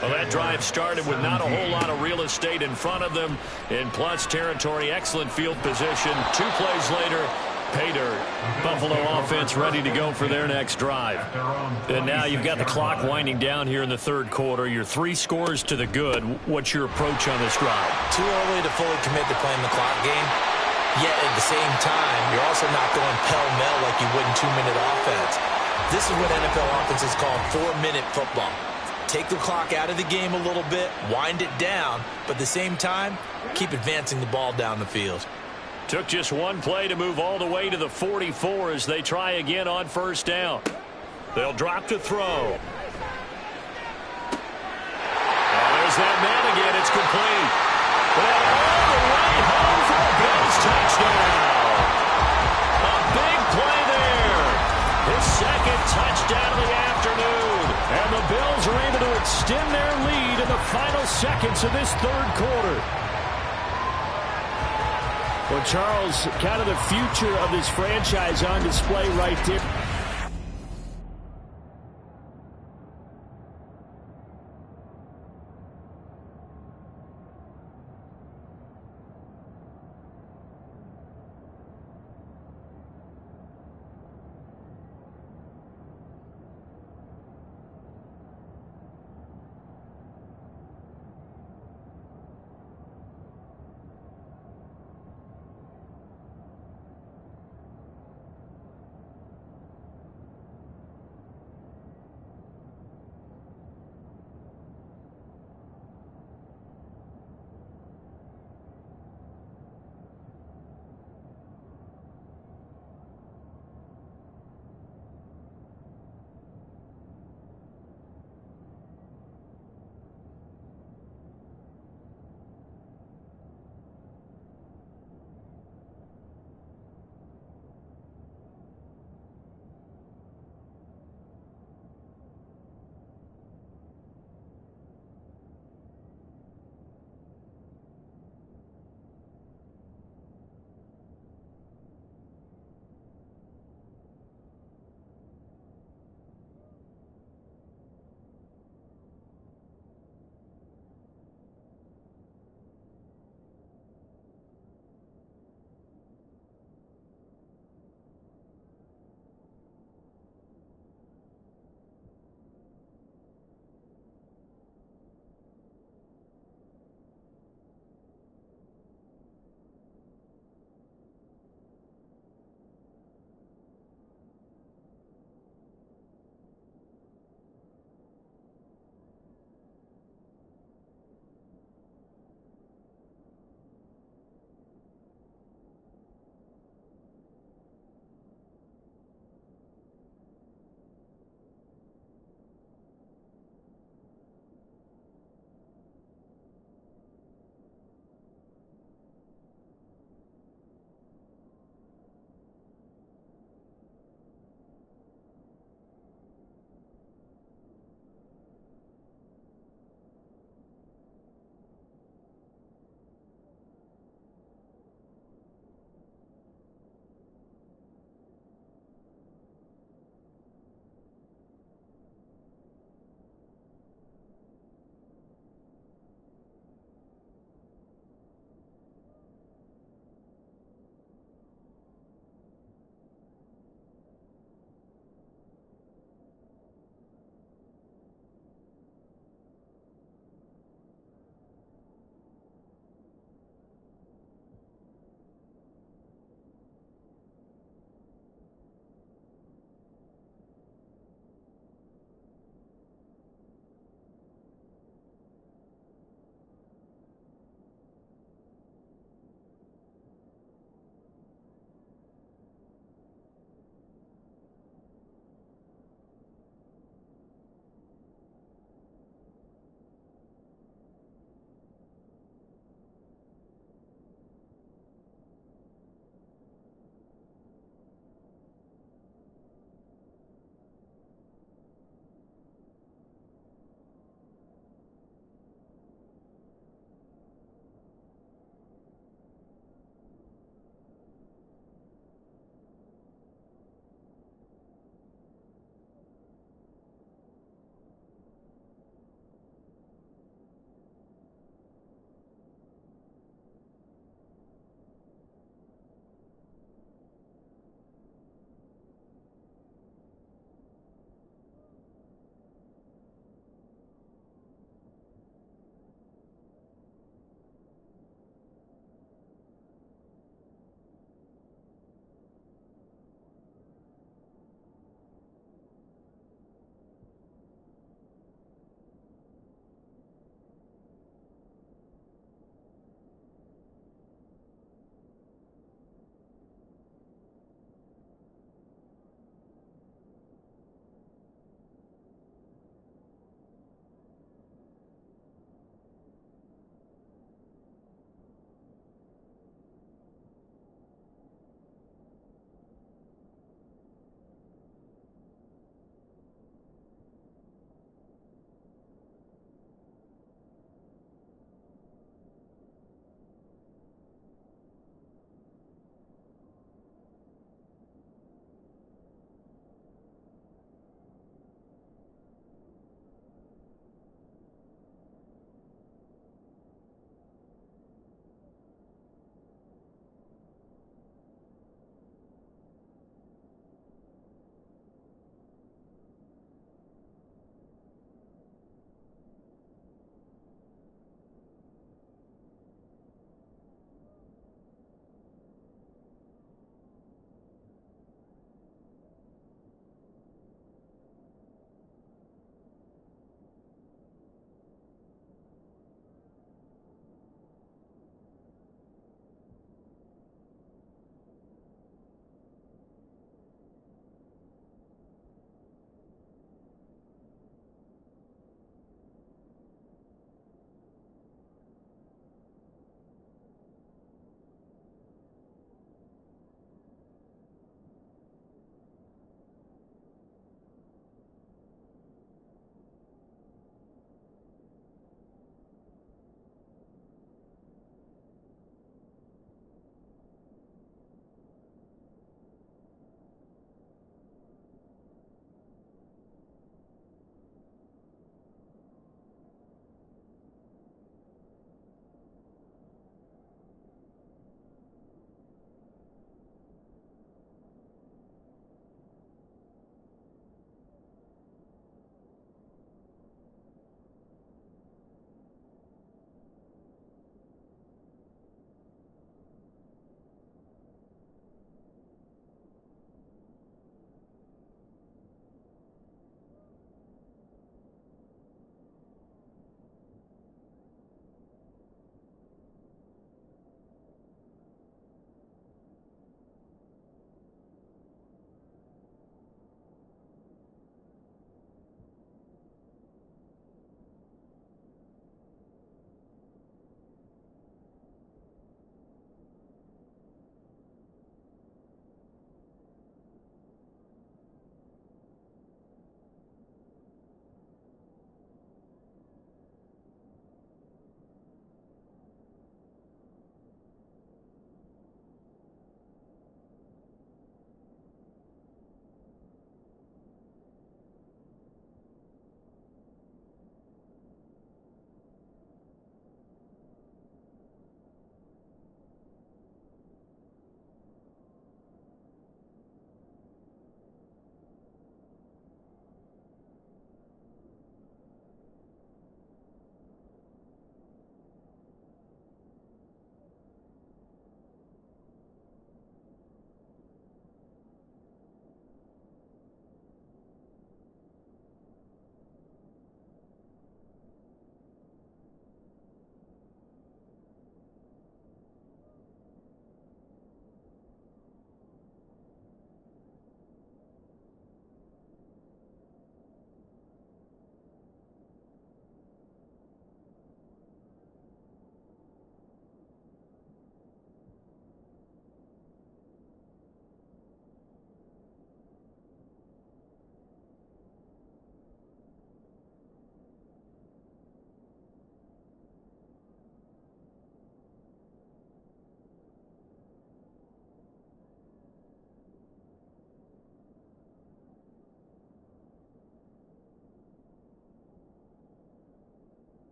Well, that drive started with not a whole lot of real estate in front of them. In plus territory, excellent field position. 2 plays later, pay dirt. Buffalo offense ready to go for their next drive. And now you've got the clock winding down here in the 3rd quarter. You're 3 scores to the good. What's your approach on this drive? Too early to fully commit to playing the clock game. Yet at the same time, you're also not going pell-mell like you would in 2-minute offense. This is what NFL offenses call 4-minute football. Take the clock out of the game a little bit, wind it down, but at the same time, keep advancing the ball down the field. Took just 1 play to move all the way to the 44 as they try again on 1st down. They'll drop to throw. And there's that man again. It's complete. Well, all the way home for a Bills touchdown. A big play there. His 2nd touchdown of the afternoon. And the Bills are able to extend their lead in the final seconds of this 3rd quarter. Well, Charles, kind of the future of this franchise on display right there.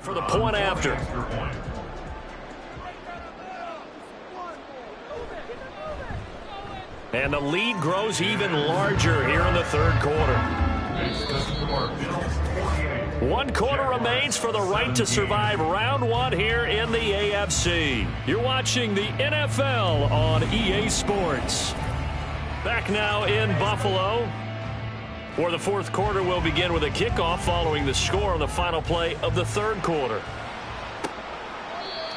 For the point after. And the lead grows even larger here in the third quarter. 1 quarter remains for the right to survive round 1 here in the AFC. You're watching the NFL on EA Sports. Back now in Buffalo. For the fourth quarter, we'll begin with a kickoff following the score on the final play of the third quarter.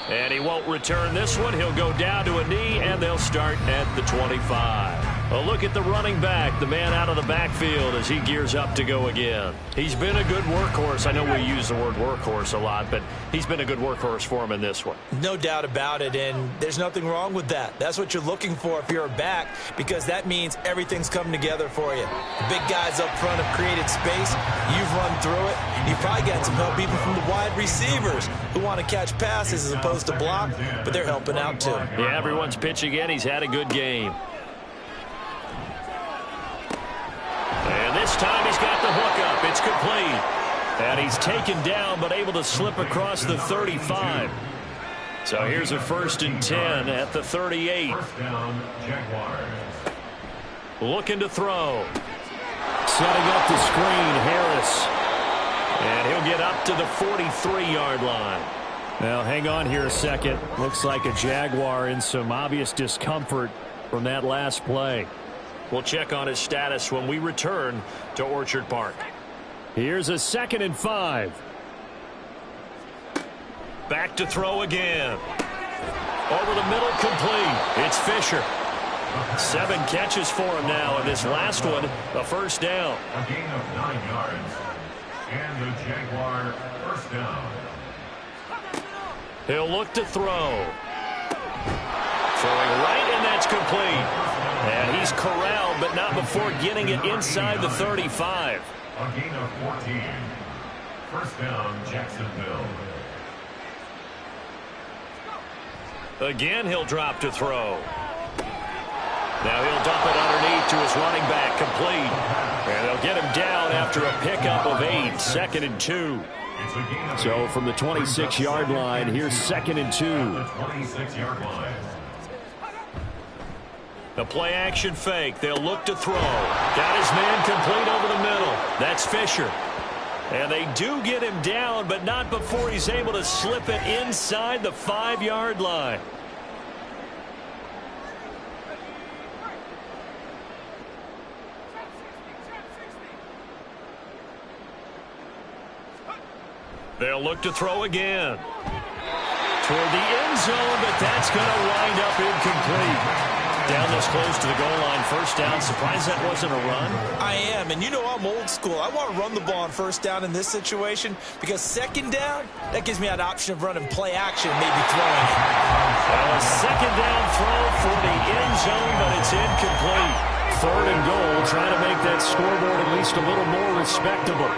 And he won't return this one. He'll go down to a knee, and they'll start at the 25. A look at the running back, the man out of the backfield as he gears up to go again. He's been a good workhorse. I know we use the word workhorse a lot, but he's been a good workhorse for him in this one. No doubt about it, and there's nothing wrong with that. That's what you're looking for if you're a back, because that means everything's coming together for you. The big guys up front have created space. You've run through it. You've probably got some help even from the wide receivers who want to catch passes as opposed to block, but they're helping out too. Yeah, everyone's pitching in. He's had a good game. And this time he's got the hook up. It's complete. And he's taken down but able to slip across the 35. So here's a 1st and 10 at the 38. First down, Jaguars. Looking to throw. Setting up the screen, Harris. And he'll get up to the 43-yard line. Now, hang on here a second. Looks like a Jaguar in some obvious discomfort from that last play. We'll check on his status when we return to Orchard Park. Here's a 2nd and 5. Back to throw again. Over the middle, complete. It's Fisher. 7 catches for him now, and this last one, a first down. A gain of 9 yards. And the Jaguar first down. He'll look to throw. Throwing right, and that's complete. And he's corralled, but not before getting it inside the 35. A gain of 14. First down, Jacksonville. Again, he'll drop to throw. Now he'll dump it underneath to his running back, complete. And they'll get him down after a pickup of 8, 2nd and 2. So from the 26-yard line, here's 2nd and 2. The 26-yard line. The play action fake. They'll look to throw. Got his man complete over the middle. That's Fisher. And they do get him down, but not before he's able to slip it inside the 5-yard line. They'll look to throw again. Toward the end zone, but that's going to wind up incomplete. Down this close to the goal line, first down. Surprised that wasn't a run? I am, and you know I'm old school. I want to run the ball on first down in this situation because second down, that gives me an option of running play action, maybe throwing it. Well, a second down throw for the end zone, but it's incomplete. 3rd and goal, trying to make that scoreboard at least a little more respectable.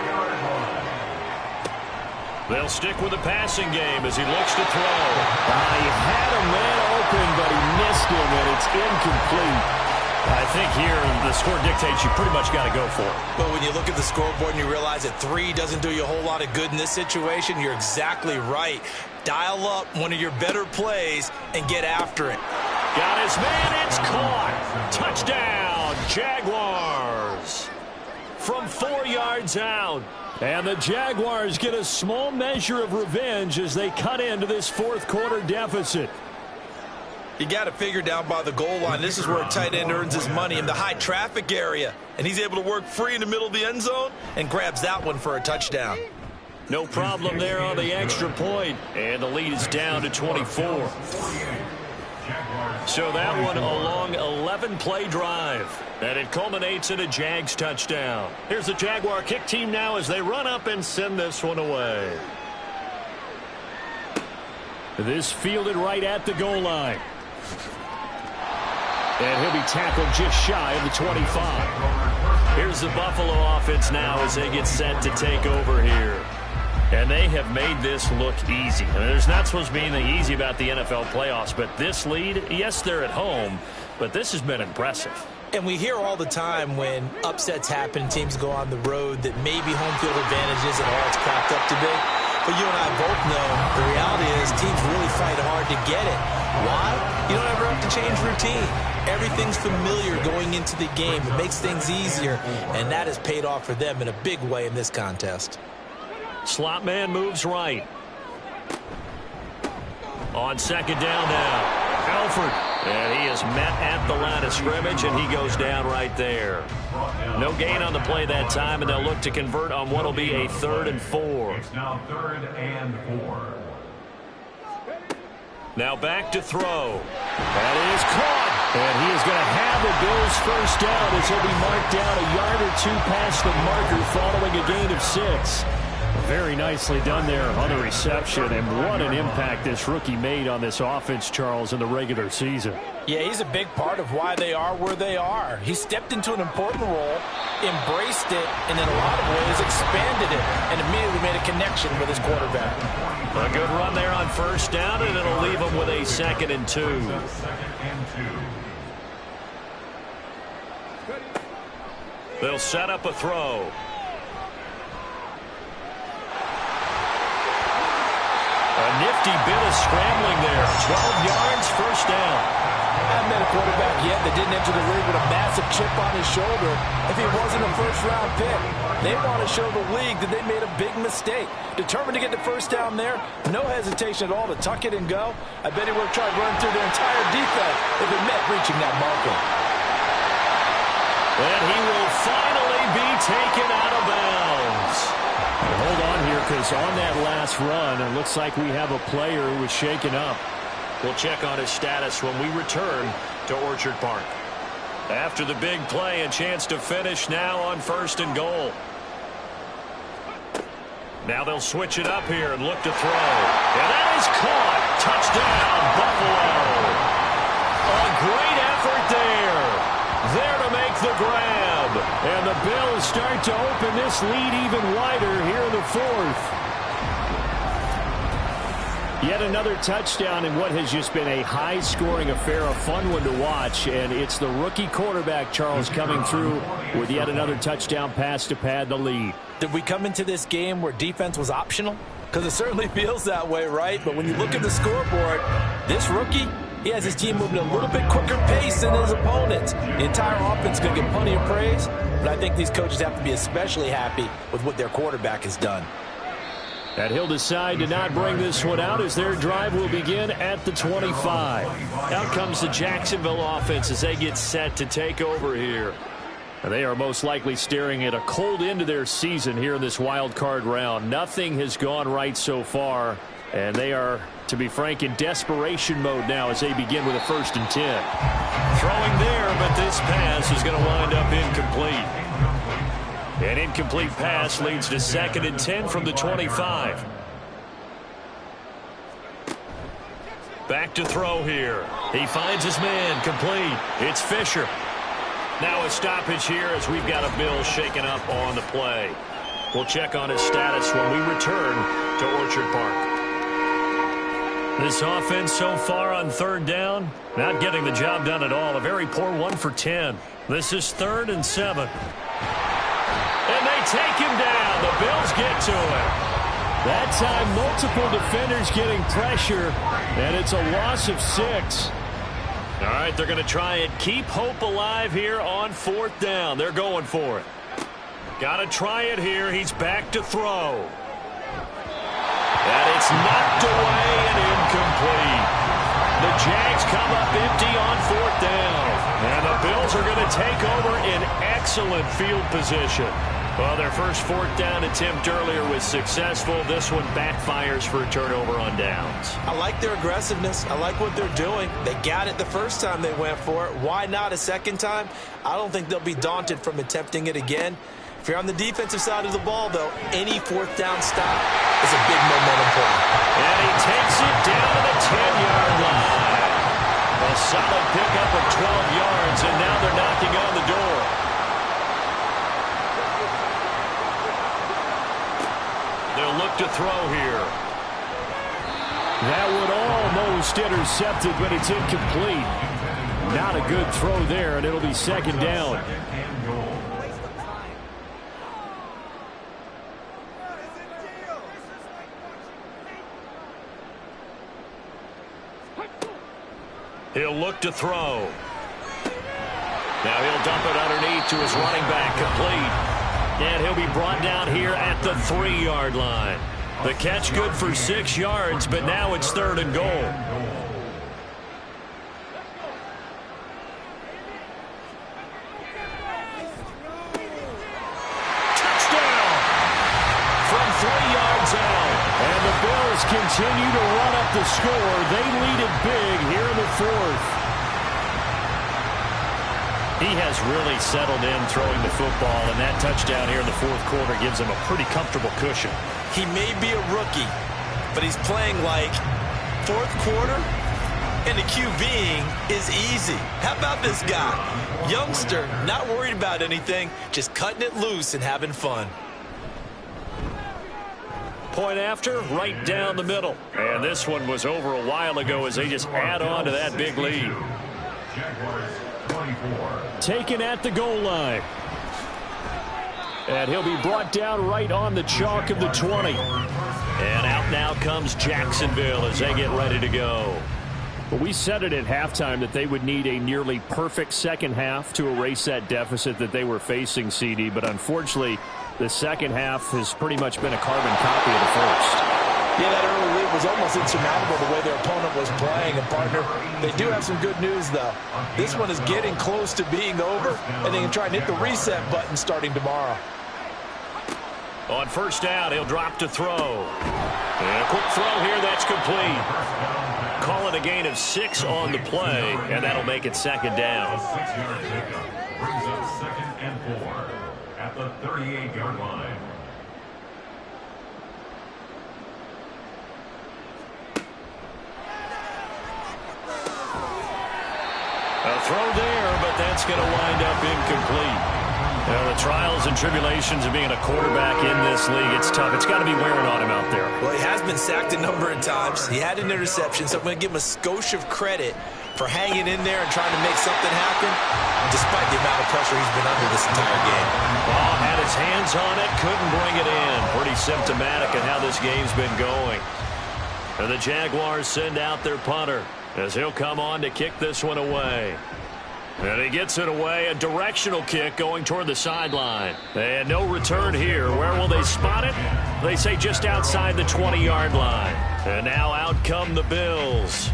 They'll stick with the passing game as he looks to throw. He had a man open, but he missed him, and it's incomplete. I think here the score dictates you pretty much got to go for it. But when you look at the scoreboard and you realize that 3 doesn't do you a whole lot of good in this situation, you're exactly right. Dial up one of your better plays and get after it. Got his man. It's caught. Touchdown, Jaguars. From 4 yards out. And the Jaguars get a small measure of revenge as they cut into this fourth quarter deficit. You got to figure down by the goal line. This is where a tight end earns his money in the high traffic area. And he's able to work free in the middle of the end zone and grabs that one for a touchdown. No problem there on the extra point. And the lead is down to 24. So that one a long 11-play drive. And it culminates in a Jags touchdown. Here's the Jaguar kick team now as they run up and send this one away. This fielded right at the goal line. And he'll be tackled just shy of the 25. Here's the Buffalo offense now as they get set to take over here. And they have made this look easy. I mean, there's not supposed to be anything easy about the NFL playoffs, but this lead, yes, they're at home, but this has been impressive. And we hear all the time when upsets happen, teams go on the road, that maybe home field advantage isn't all it's cracked up to be. But you and I both know the reality is teams really fight hard to get it. Why? You don't ever have to change routine. Everything's familiar going into the game. It makes things easier, and that has paid off for them in a big way in this contest. Slot man moves right. On second down now, Alford. And he is met at the line of scrimmage, and he goes down right there. No gain on the play that time, and they'll look to convert on what will be a 3rd and 4. It's now 3rd and 4. Now back to throw. That is caught. And he is going to have the Bills first down as he'll be marked down a yard or two past the marker following a gain of 6. Very nicely done there on the reception, and what an impact this rookie made on this offense, Charles, in the regular season. Yeah, he's a big part of why they are where they are. He stepped into an important role, embraced it, and in a lot of ways expanded it, and immediately made a connection with his quarterback. A good run there on first down, and it'll leave him with a 2nd and 2. They'll set up a throw. A nifty bit of scrambling there. 12 yards, first down. I haven't met a quarterback yet that didn't enter the league with a massive chip on his shoulder if he wasn't a first-round pick. They want to show the league that they made a big mistake. Determined to get the first down there, no hesitation at all to tuck it and go. I bet he would have tried running through their entire defense if it meant reaching that marker. And he will finally be taken out of bounds. Hold on here, because on that last run, it looks like we have a player who was shaken up. We'll check on his status when we return to Orchard Park. After the big play, a chance to finish now on 1st and goal. Now they'll switch it up here and look to throw. And that is caught. Touchdown, Buffalo. A great effort there. There to make the grab. And the Bills start to open this lead even wider here in the 4th. Yet another touchdown in what has just been a high-scoring affair, a fun one to watch. And it's the rookie quarterback, Charles, coming through with yet another touchdown pass to pad the lead. Did we come into this game where defense was optional? Because it certainly feels that way, right? But when you look at the scoreboard, this rookie, he has his team moving at a little bit quicker pace than his opponents. The entire offense is going to get plenty of praise, but I think these coaches have to be especially happy with what their quarterback has done. And he'll decide to not bring this one out as their drive will begin at the 25. Out comes the Jacksonville offense as they get set to take over here. And they are most likely staring at a cold end to their season here in this wild card round. Nothing has gone right so far, and they are, to be frank, in desperation mode now as they begin with a 1st and 10. Throwing there, but this pass is going to wind up incomplete. An incomplete pass leads to 2nd and 10 from the 25. Back to throw here. He finds his man, complete. It's Fisher. Now a stoppage here as we've got a Bill shaken up on the play. We'll check on his status when we return to Orchard Park. This offense so far on 3rd down, not getting the job done at all. A very poor 1 for 10. This is 3rd and 7. And they take him down. The Bills get to him. That time, multiple defenders getting pressure, and it's a loss of 6. All right, they're going to try and keep hope alive here on 4th down. They're going for it. Got to try it here. He's back to throw. And it's knocked away and incomplete. The Jags come up empty on 4th down. And the Bills are going to take over in excellent field position. Well, their first 4th down attempt earlier was successful. This one backfires for a turnover on downs. I like their aggressiveness. I like what they're doing. They got it the first time they went for it. Why not a second time? I don't think they'll be daunted from attempting it again. If you're on the defensive side of the ball, though, any 4th down stop is a big momentum play. And he takes it down to the 10-yard line. A solid pickup of 12 yards, and now they're knocking on the door. They'll look to throw here. That would almost intercepted, but it's incomplete. Not a good throw there, and it'll be 2nd down. He'll look to throw. Now he'll dump it underneath to his running back, complete. And he'll be brought down here at the 3-yard line. The catch good for 6 yards, but now it's 3rd and goal. Touchdown! From 3 yards out. And the Bills continue to run up the score. They lead it big here in the 4th. He has really settled in throwing the football, and that touchdown here in the 4th quarter gives him a pretty comfortable cushion. He may be a rookie, but he's playing like 4th quarter, and the QBing is easy. How about this guy? Youngster, not worried about anything, just cutting it loose and having fun. Point after, right down the middle. And this one was over a while ago as they just add on to that big lead. Jaguars 24. Taken at the goal line. And he'll be brought down right on the chalk of the 20. And out now comes Jacksonville as they get ready to go. But we said it at halftime that they would need a nearly perfect second half to erase that deficit that they were facing, CD. But unfortunately, the second half has pretty much been a carbon copy of the first. Yeah, that early lead was almost insurmountable the way their opponent was playing. And, partner, they do have some good news, though. This one is getting close to being over, and they can try and hit the reset button starting tomorrow. On 1st down, he'll drop to throw. And a quick throw here, that's complete. Call it a gain of 6 on the play, and that'll make it 2nd down. 6-yard pickup brings up 2nd and 4 at the 38-yard line. A throw there, but that's going to wind up incomplete. Now, the trials and tribulations of being a quarterback in this league, it's tough. It's got to be wearing on him out there. Well, he has been sacked a number of times. He had an interception, so I'm going to give him a skosh of credit for hanging in there and trying to make something happen, despite the amount of pressure he's been under this entire game. Ball had his hands on it, couldn't bring it in. Pretty symptomatic of how this game's been going. And the Jaguars send out their punter as he'll come on to kick this one away. And he gets it away, a directional kick going toward the sideline. And no return here. Where will they spot it? They say just outside the 20-yard line. And now out come the Bills.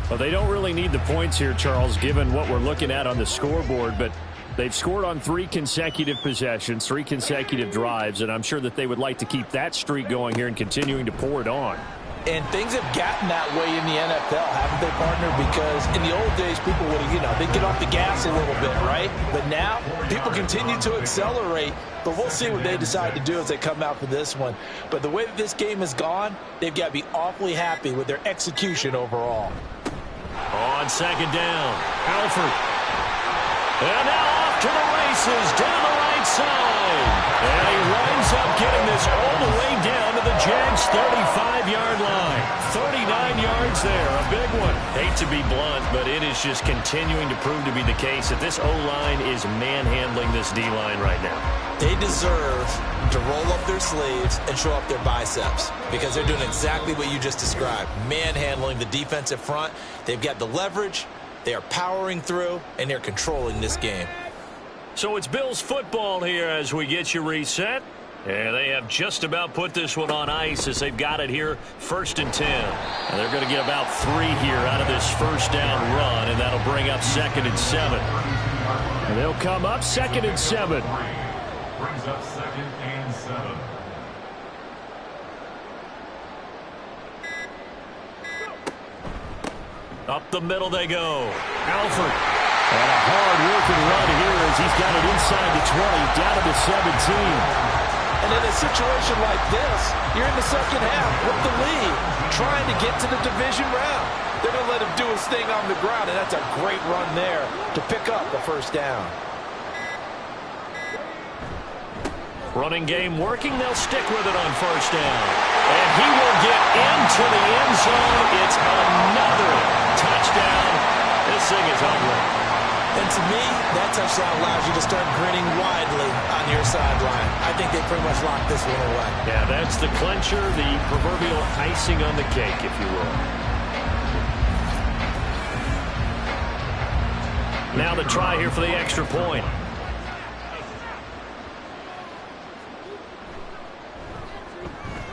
Well, they don't really need the points here, Charles, given what we're looking at on the scoreboard, but they've scored on 3 consecutive possessions, 3 consecutive drives, and I'm sure that they would like to keep that streak going here and continuing to pour it on. And things have gotten that way in the NFL, haven't they, partner? Because in the old days, people would, they'd get off the gas a little bit, right? But now, people continue to accelerate. But we'll see what they decide to do as they come out for this one. But the way that this game has gone, they've got to be awfully happy with their execution overall. On 2nd down, Alford. And now off to the races, down the right side. And he winds up getting this all the way down to the Jags' 35-yard line. 39 yards there, a big one. Hate to be blunt, but it is just continuing to prove to be the case that this O-line is manhandling this D-line right now. They deserve to roll up their sleeves and show up their biceps because they're doing exactly what you just described, manhandling the defensive front. They've got the leverage, they are powering through, and they're controlling this game. So it's Bills football here as we get you reset. And they have just about put this one on ice as they've got it here 1st and 10. And they're going to get about 3 here out of this 1st down run, and that'll bring up 2nd and 7. And they'll come up 2nd and 7. Brings up 2nd and 7. Up the middle they go. Alford. And a hard-working run here as he's got it inside the 20, down to the 17. And in a situation like this, you're in the second half with the lead, trying to get to the division round. They're going to let him do his thing on the ground, and that's a great run there to pick up the 1st down. Running game working. They'll stick with it on 1st down. And he will get into the end zone. It's another touchdown. This thing is ugly. And to me, that touchdown allows you to start grinning widely on your sideline. I think they pretty much locked this one away. Yeah, that's the clincher, the proverbial icing on the cake, if you will. Now the try here for the extra point.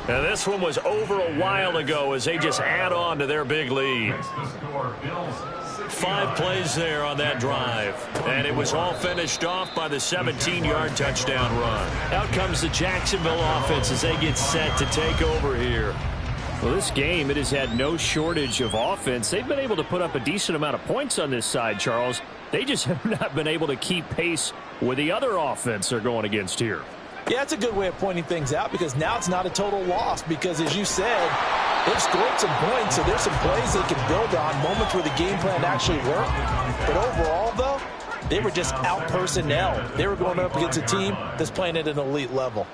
And this one was over a while ago as they just add on to their big lead. 5 plays there on that drive. And it was all finished off by the 17-yard touchdown run. Out comes the Jacksonville offense as they get set to take over here. Well, this game, it has had no shortage of offense. They've been able to put up a decent amount of points on this side, Charles. They just have not been able to keep pace with the other offense they're going against here. Yeah, it's a good way of pointing things out because now it's not a total loss because, as you said, they've scored some points, so there's some plays they can build on, moments where the game plan actually worked. But overall, though, they were just out personnel. They were going up against a team that's playing at an elite level.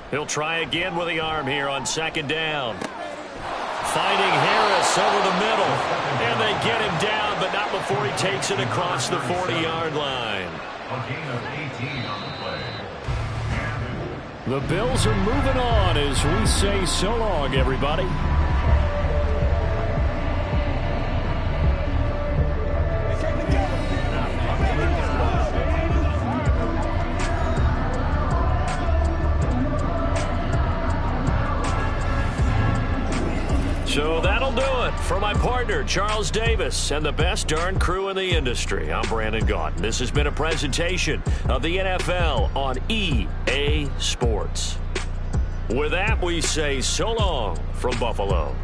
He'll try again with the arm here on second down. Finding Harris over the middle. And they get him down, but not before he takes it across the 40-yard line. A gain of 18 on the play. The Bills are moving on as we say so long, everybody. So that'll do it for my partner, Charles Davis, and the best darn crew in the industry. I'm Brandon Gaudin. This has been a presentation of the NFL on EA Sports. With that, we say so long from Buffalo.